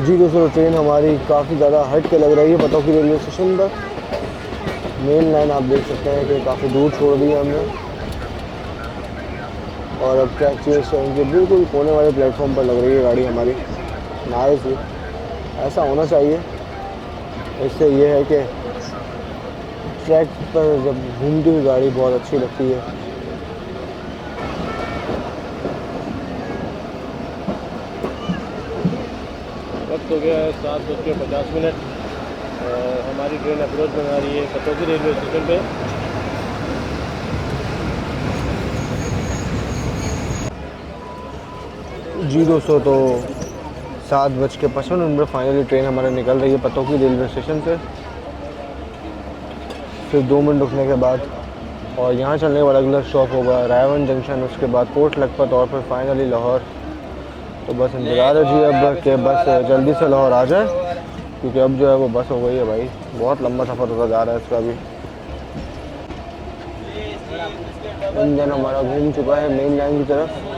जी दोस्तों, ट्रेन हमारी काफ़ी ज़्यादा हट के लग रही है पतौकी रेलवे स्टेशन पर। मेन लाइन आप देख सकते हैं कि काफ़ी दूर छोड़ दी है हमने, और अब ट्रैक चेंज करेंगे। बिल्कुल कोने वाले प्लेटफॉर्म पर लग रही है गाड़ी हमारी। नाइस है, ऐसा होना चाहिए। इससे ये है कि ट्रैक पर जब घूमती हुई गाड़ी बहुत अच्छी लगती है। वक्त हो गया है 7:50। हमारी ट्रेन अप्रोच बना रही है पतौकी रेलवे स्टेशन पे। जी दोस्तों, तो 7:55 फाइनली ट्रेन हमारे निकल रही है पतौकी रेलवे स्टेशन से। फिर 2 मिनट रुकने के बाद, और यहाँ चलने वाला अगला स्टॉप होगा रायवन जंक्शन, उसके बाद पोर्ट लखपत और फिर फाइनली लाहौर। तो बस इंतज़ार है जी अब कि बस जल्दी से लाहौर आ जाए, क्योंकि अब जो है वो बस हो गई है भाई। बहुत लंबा सफ़र होता जा रहा है इसका भी। इंजन हमारा घूम चुका है मेन लाइन की तरफ।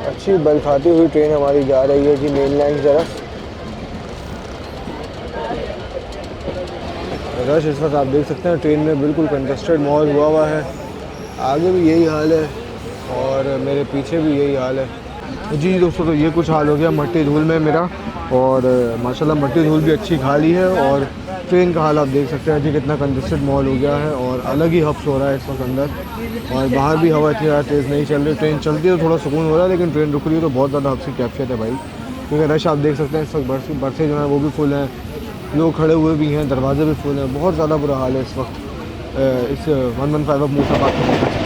अच्छी बल खाती हुई ट्रेन हमारी जा रही है जी मेन लाइन की तरफ। रश इस वक्त आप देख सकते हैं ट्रेन में बिल्कुल कंजस्टेड माहौल हुआ है। आगे भी यही हाल है और मेरे पीछे भी यही हाल है। जी दोस्तों, तो ये कुछ हाल हो गया मट्टी धूल में मेरा, और माशाल्लाह मट्टी धूल भी अच्छी खा ली है। और ट्रेन का हाल आप देख सकते हैं जी कितना कंजस्टेड माहौल हो गया है, और अलग ही हफ्स हो रहा है इस वक्त अंदर। और बाहर भी हवा इतनी ज़्यादा तेज़ नहीं चल रही। ट्रेन चलती है तो थोड़ा सुकून हो रहा है, लेकिन ट्रेन रुक रही है तो बहुत ज़्यादा हफ्स की कैफियत है भाई। क्योंकि रश आप देख सकते हैं इस वक्त बसें जो हैं वो भी फुल हैं, लोग खड़े हुए भी हैं, दरवाजे भी फुल हैं। बहुत ज़्यादा बुरा हाल है इस वक्त इस 115 अब मूसाबाद में।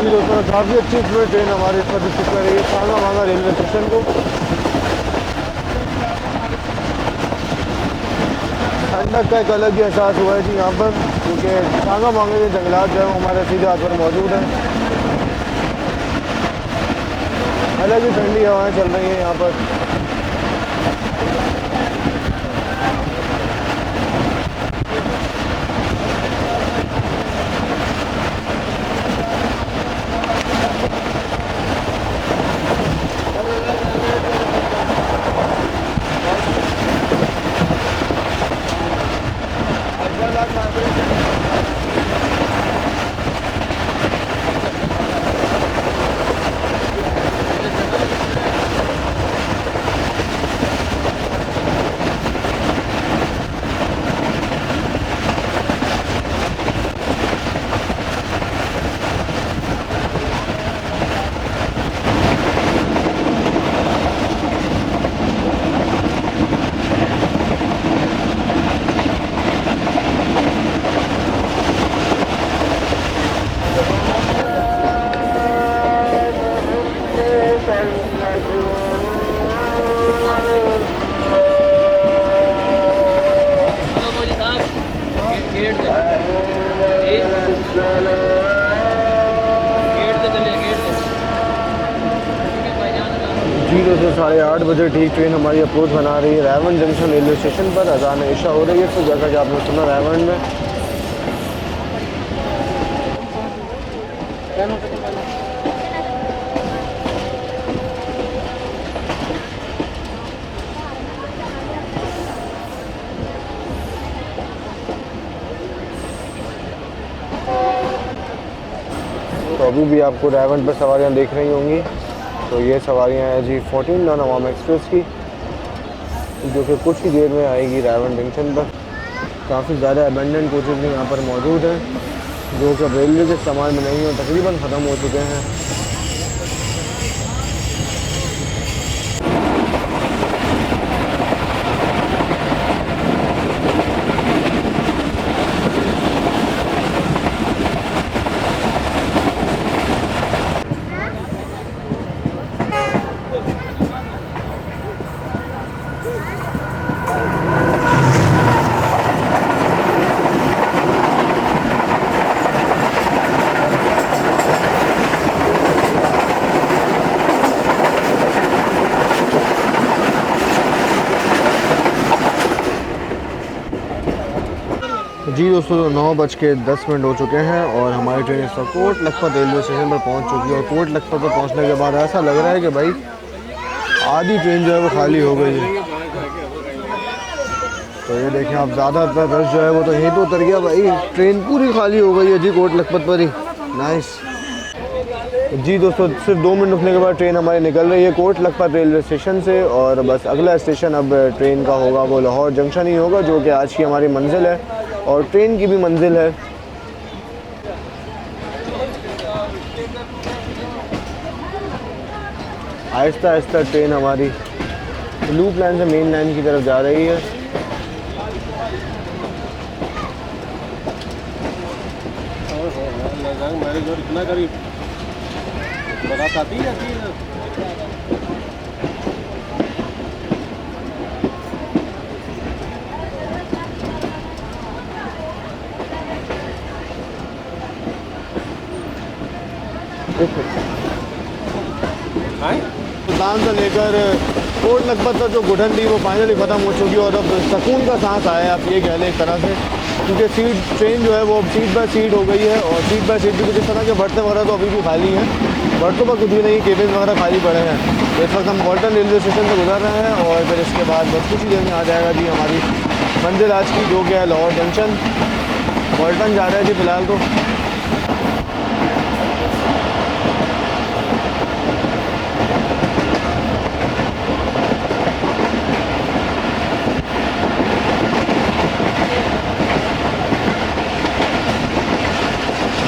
दोस्तों, काफ़ी अच्छी इसमें ट्रेन हमारे इस पर विजिट कर रही है सांगा मांगा रेलवे स्टेशन को। ठंडक का एक अलग ही एहसास हुआ है जी यहाँ पर, क्योंकि सांगा मांगे के जंगलात जो है हमारे सीधे हाथ पर मौजूद हैं। अलग ही ठंडी हवाएं चल रही हैं यहाँ पर। 8:30 बजे ठीक ट्रेन हमारी अप्रोच बना रही है रेवन जंक्शन रेलवे स्टेशन पर। अज़ान इशा हो रही है, तो जैसा कि आपने सुना रेवन में तो अभी भी आपको रेवन पर सवारियां देख रही होंगी। तो ये सवारियां हैं जी 14 नॉन अवाम एक्सप्रेस की, जो कि कुछ ही देर में आएगी रेवन जंक्शन पर। काफ़ी ज़्यादा अबेंडेंट कोचेज़ भी यहाँ पर मौजूद हैं, जो कि रेलवे के इस्तेमाल में नहीं और तकरीबन ख़त्म हो चुके हैं। जी दोस्तों, 9:10 हो चुके हैं और हमारी ट्रेन इस वक्त कोट लखपत रेलवे स्टेशन पर पहुंच चुकी है। और कोट लखपत पर पहुंचने के बाद ऐसा लग रहा है कि भाई आधी ट्रेन जो है वो खाली हो गई है। तो ये देखें आप, ज़्यादातर रश जो है वो तो यहीं तो उतर गया भाई, ट्रेन पूरी खाली हो गई है जी कोट लखपत पर ही। नाइस। जी दोस्तों, सिर्फ 2 मिनट रुकने के बाद ट्रेन हमारी निकल रही है कोट लखपत रेलवे स्टेशन से। और बस अगला स्टेशन अब ट्रेन का होगा वो लाहौर जंक्शन ही होगा, जो कि आज की हमारी मंजिल है और ट्रेन की भी मंजिल है। आहिस्ता आहिस्ता ट्रेन हमारी लूप लाइन से मेन लाइन की तरफ जा रही है। मेरे जो इतना करीब बारात आती है सुल्तान से लेकर कोट लखपत तक जो घुटन थी वो फाइनली ख़त्म हो चुकी है और अब सुकून का सांस आया है, आप ये कह लें एक तरह से, क्योंकि सीट ट्रेन जो है वो अब सीट बाय सीट हो गई है। और सीट बाय सीट भी जिस तरह के बर्थ वगैरह तो अभी भी खाली हैं, बर्थों पर कुछ भी नहीं, केबिन वगैरह खाली पड़े हैं। तो इस वक्त हम पॉल्टन रेलवे स्टेशन से गुजर रहे हैं और फिर इसके बाद बस कुछ ही देर में आ जाएगा जी हमारी मंजिल आज की, जो कि है लाहौर जंक्शन। पॉल्टन जा रहे हैं जी फ़िलहाल तो।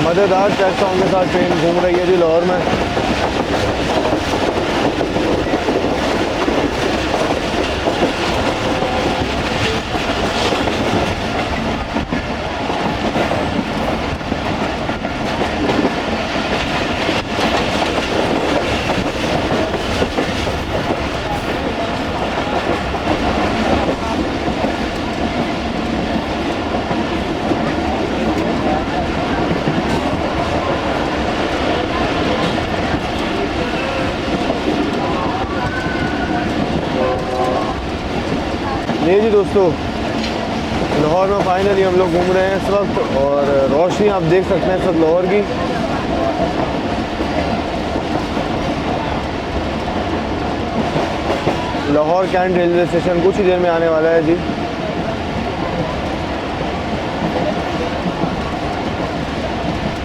मज़ेदार प्लेटफॉर्म के साथ ट्रेन घूम रही है जी लाहौर में। ये जी दोस्तों, लाहौर में फाइनली हम लोग घूम रहे हैं इस वक्त और रोशनी आप देख सकते हैं इस वक्त लाहौर की। लाहौर कैंट रेलवे स्टेशन कुछ ही देर में आने वाला है जी।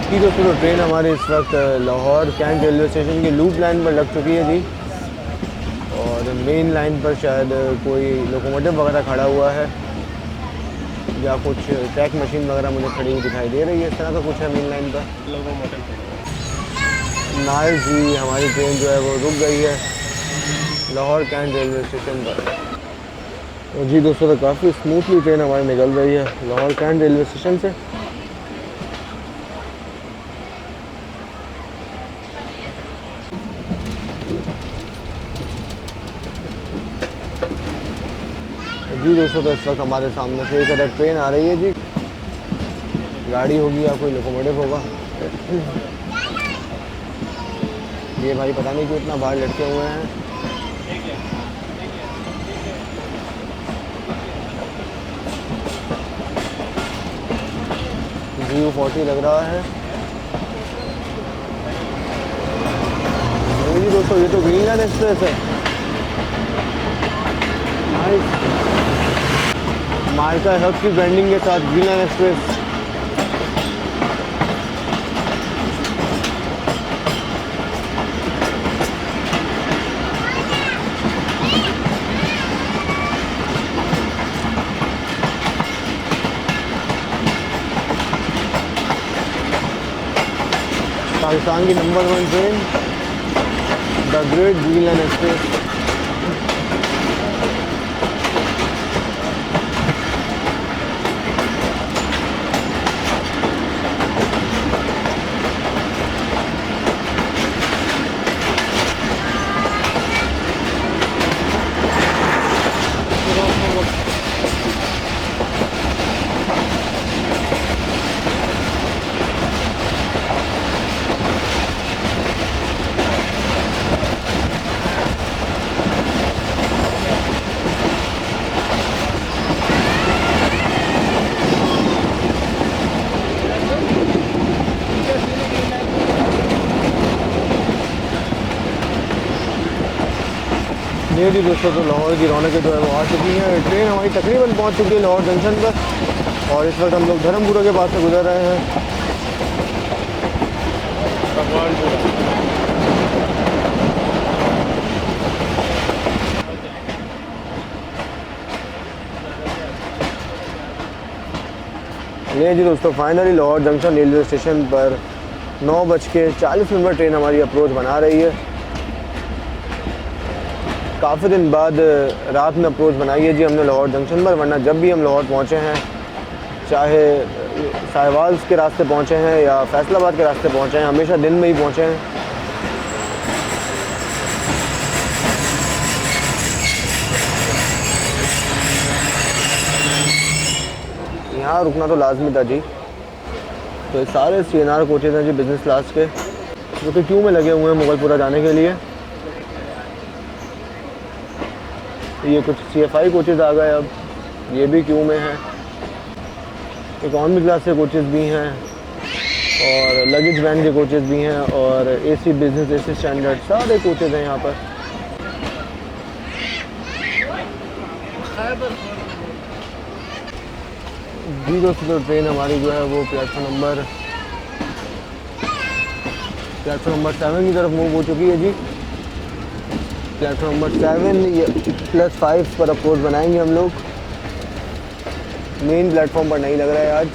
जी दोस्तों, तो ट्रेन हमारी इस वक्त लाहौर कैंट रेलवे स्टेशन की लूप लाइन पर लग चुकी है जी। और मेन लाइन पर शायद कोई लोकोमोटिव वगैरह खड़ा हुआ है या कुछ ट्रैक मशीन वगैरह मुझे खड़ी हुई दिखाई दे रही है, इस तरह का कुछ है मेन लाइन पर। नाइस जी, हमारी ट्रेन जो है वो रुक गई है लाहौर कैंट रेलवे स्टेशन पर। तो जी दोस्तों, तो काफ़ी स्मूथली ट्रेन हमारी निकल रही है लाहौर कैंट रेलवे स्टेशन से। जी दोस्तों, तो इस वक्त हमारे सामने से एक अदर ट्रेन आ रही है जी। गाड़ी होगी या कोई लोकोमोटिव होगा, ये भाई पता नहीं क्यों इतना बाहर लटके हुए हैं। VU40 लग रहा है। जी दोस्तों, ये तो ग्रीनलैंड एक्सप्रेस है। नाइस, मार्का हब की ब्रांडिंग के साथ ग्रीनलैंड एक्सप्रेस। पाकिस्तान की number 1 train the great Greenland express. ये जी दोस्तों, तो लाहौर की रौनकें जो है वो आ चुकी हैं। ट्रेन हमारी तकरीबन पहुंच चुकी है लाहौर जंक्शन पर और इस वक्त हम लोग धर्मपुरा के पास से गुजर रहे हैं। ये जी दोस्तों, finally Lahore junction railway station पर 9:40 ट्रेन हमारी अप्रोच बना रही है। काफ़ी दिन बाद रात में अप्रोच बनाई है जी हमने लाहौर जंक्शन पर, वरना जब भी हम लाहौर पहुँचे हैं, चाहे साहिवाल्स के रास्ते पहुँचे हैं या फैसलाबाद के रास्ते पहुँचे हैं, हमेशा दिन में ही पहुँचे हैं। यहाँ रुकना तो लाजमी था जी। तो ये सारे CNR कोचेज़ हैं जी बिज़नेस क्लास के, जो कि क्यू में लगे हुए हैं मुगलपुरा जाने के लिए। ये कुछ CFI कोचेज़ आ गए, अब ये भी क्यू में हैं। इकॉनमी क्लास के कोचेज़ भी हैं और लगेज वैन के कोचेज़ भी हैं और AC बिज़नेस, AC स्टैंडर्ड, सारे कोचेज़ हैं यहाँ पर। जी दोस्तों, तो ट्रेन हमारी जो है वो प्लेटफॉर्म नंबर 7 की तरफ मूव हो चुकी है जी। प्लेटफॉर्म नंबर 7 +5 पर अप्रोच बनाएंगे हम लोग। मेन प्लेटफॉर्म पर नहीं लग रहा है आज।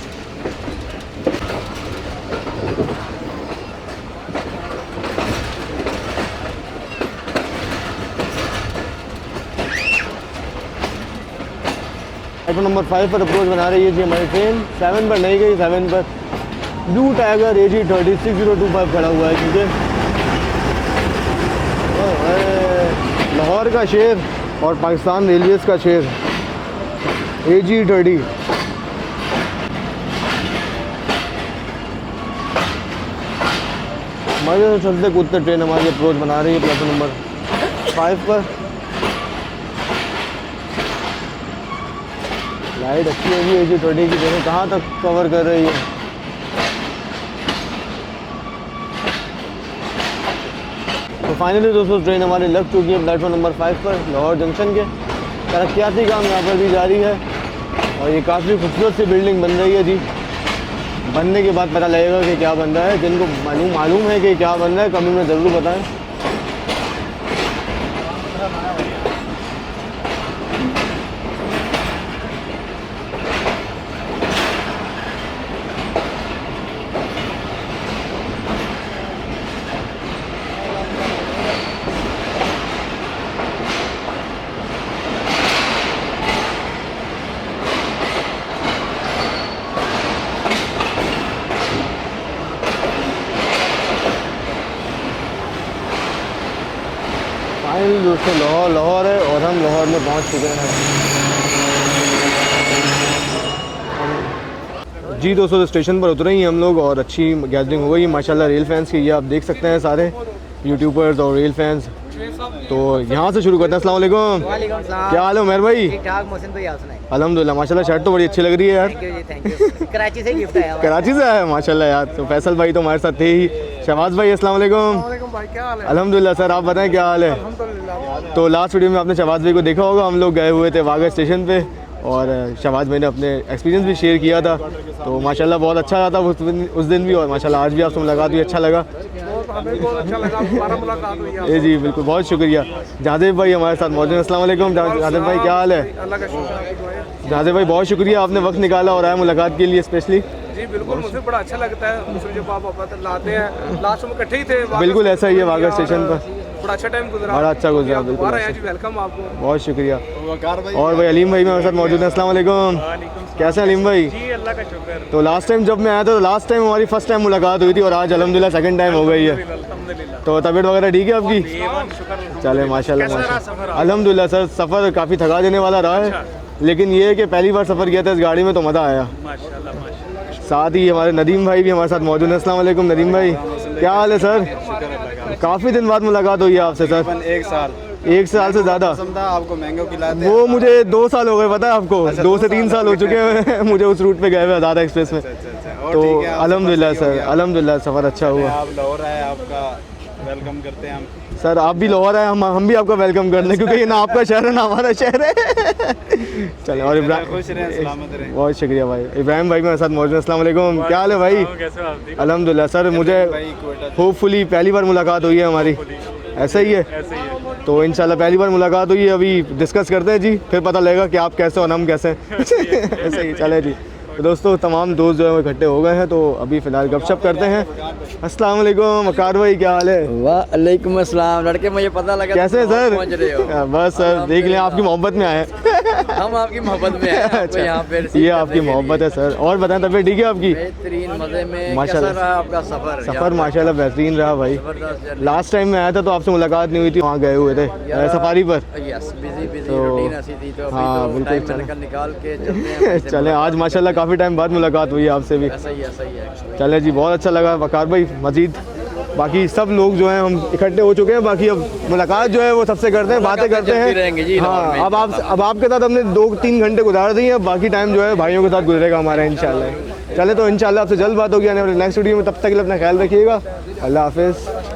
प्लेटफॉर्म नंबर 5 पर अप्रोच बना रही है जी हमारी ट्रेन। 7 पर नहीं गई, 7 पर ब्लू टाइगर AG 36025 खड़ा हुआ है क्योंकि लाहौर का शेर और पाकिस्तान रेलवेज़ का शेर AG 30। मज़े से चलते कूदते ट्रेन हमारी अप्रोच बना रही है प्लेटफॉर्म नंबर 5 पर। लाइट अच्छी है जी AG 30 की, देखो कहाँ तक कवर कर रही है। तो फाइनली दोस्तों, ट्रेन हमारी लग चुकी है प्लेटफॉर्म नंबर 5 पर लाहौर जंक्शन के। तरक्याती काम यहाँ पर भी जारी है और ये काफ़ी खूबसूरत सी बिल्डिंग बन रही है जी। बनने के बाद पता लगेगा कि क्या बन रहा है। जिनको मालूम है कि क्या बन रहा है, कमेंट में ज़रूर बताएं। फाइनली दोस्तों, लाहौर है और हम लाहौर में पहुंच चुके हैं जी। दोस्तों, तो स्टेशन पर उतरे ही हम लोग और अच्छी गैदरिंग हो गई माशाल्लाह रेल फैंस की। ये आप देख सकते हैं सारे यूट्यूबर्स और रेल फैंस। तो यहाँ से शुरू करते हैं। अस्सलाम वालेकुम। वालेकुम सलाम। क्या हाल है उमर भाई? ठीक ठाक। मोहसिन भाई आप सुनाए। अल्हम्दुलिल्लाह माशाल्लाह, शर्ट तो बड़ी अच्छी लग रही है यार। थैंक यू जी, थैंक यू। कराची से गिफ्ट है हमारा। कराची से आया है माशाल्लाह यार। तो फैसल भाई तो हमारे साथ थे ही। शहबाज भाई अस्सलाम वालेकुम। भाई क्या हाल है? अल्हम्दुलिल्लाह सर, आप बताएं क्या हाल है? अल्हम्दुलिल्लाह। तो लास्ट वीडियो में आपने शहबाज भाई को देखा होगा, हम लोग गए हुए थे वाघा स्टेशन पे और शहबाज भाई ने अपने एक्सपीरियंस भी शेयर किया था। तो माशाल्लाह बहुत अच्छा रहा था उस दिन भी, और माशाल्लाह आज भी आपसे मुलाकात हुई, अच्छा लगा। हमें बहुत अच्छा लगा, दोबारा मुलाकात हुई है। जी बिल्कुल, बहुत शुक्रिया। जादेव भाई हमारे साथ मौजूद हैं। अस्सलाम वालेकुम जादेव भाई, क्या हाल है? अल्लाह का शुक्र है, आपकी दुआएं। जादेव भाई बहुत शुक्रिया, आपने वक्त निकाला और आया मुलाकात के लिए स्पेशली। जी बिल्कुल, मुझे बड़ा अच्छा लगता है दूसरे जब आप वापस लाते हैं। लास्ट में इकट्ठे ही थे वाघा बिल्कुल ऐसा ही है, वाघा और स्टेशन पर बड़ा अच्छा टाइम गुजरा, बड़ा अच्छा गुजरा, आप बिल्कुल दोबारा ऐसा। आए जी, वेलकम आपको। बहुत शुक्रिया। और भाई अलीम भाई मेरे साथ मौजूद हैं। अस्सलाम वालेकुम, कैसे हैं अलीम भाई? जी अल्लाह का शुक्र, तो लास्ट टाइम जब मैं आया था, तो लास्ट टाइम हमारी फर्स्ट टाइम मुलाकात हुई थी और आज अल्हम्दुलिल्लाह सेकंड टाइम हो गई है। अल्हम्दुलिल्लाह। तो तबीयत वगैरह ठीक है आपकी? शुक्र। चले माशाल्लाह कैसा रहा माशाल्लाह। सफ़र? अल्हम्दुलिल्लाह सर, सफ़र काफ़ी थका देने वाला रहा है, लेकिन ये है कि पहली बार सफ़र किया था इस गाड़ी में तो मज़ा आया। माशाल्लाह माशाल्लाह। साथ ही हमारे नदीम भाई भी हमारे साथ मौजूद हैं। अस्सलाम वालेकुम नदीम भाई, क्या हाल है सर? काफ़ी दिन बाद मुलाकात हुई है आपसे सर, 1 साल से ज़्यादा। आपको मैंगो खिलाते वो मुझे 2 साल हो गए, पता है आपको? 2 से 3 साल हो चुके हैं मुझे उस रूट पे गए हुए आज़ाद एक्सप्रेस में। तो अल्हम्दुलिल्लाह सर, अल्हम्दुलिल्लाह सफ़र अच्छा हुआ। आप लाहौर आए, आपका वेलकम करते हैं हम। सर आप भी लाहौर आए, हम भी आपका वेलकम कर लें, क्योंकि ये ना आपका शहर है ना हमारा शहर है। चले, और खुश रहें, सलामत रहें। बहुत शुक्रिया भाई। इब्राहिम भाई मेरे साथ मौजूद हैं। अस्सलाम वालेकुम, क्या हाल है भाई? कैसे हो आप? अल्हम्दुलिल्लाह सर, मुझे होपफुली पहली बार मुलाकात हुई है हमारी, ऐसा ही है? ऐसे ही है। तो इंशाल्लाह पहली बार मुलाकात हुई है, अभी डिस्कस करते हैं जी, फिर पता लगेगा कि आप कैसे हो और हम कैसे हैं। ऐसे ही चले जी। तो दोस्तों तमाम दोस्त जो है वो इकट्ठे हो गए हैं, तो अभी फ़िलहाल गपशप करते हैं। अस्सलाम वालेकुम वकार भाई, क्या हाल है? वालेकुम अस्सलाम। लड़के मुझे पता लगा कैसे हैं सर? पहुंच रहे हो। बस सर देख लें, आपकी मोहब्बत में आए हैं। हम आपकी मोहब्बत में हैं, आपको यहाँ पे receive ये करने आपकी के लिए। मोहब्बत है सर। और बताएं तबीयत ठीक है आपकी? बेहतरीन मजे में। कैसा माशाल्लाह। रहा आपका सफर? सफ़र माशाल्लाह बेहतरीन रहा भाई। जबरदस्त जर्नी। लास्ट टाइम मैं आया था तो आपसे मुलाकात नहीं हुई थी, वहाँ गए हुए थे सफारी पर। यस, बिजी तो- रूटीन ऐसी थी, तो हाँ, अभी तो बिल्कुल, टाइम चलें। निकाल के चलते हैं। चले, आज माशाल्लाह काफ़ी टाइम बाद मुलाकात हुई है आपसे भी। ऐसा ही है। चले जी, बहुत अच्छा लगा वकार भाई। मजीद बाकी सब लोग जो हैं हम इकट्ठे हो चुके हैं, बाकी अब मुलाकात जो है वो सबसे करते हैं, बातें करते चलती रहेंगी जी हैं। लाहौर में। हाँ, अब आपके साथ हमने 2-3 घंटे गुजार दिए हैं, बाकी टाइम जो है भाइयों के साथ गुजरेगा हमारा इंशाल्लाह। चले तो इंशाल्लाह आपसे जल्द बात होगी आने वाले नेक्स्ट वीडियो में, तब तक के लिए अपना ख्याल रखिएगा। अल्लाह हाफिज़।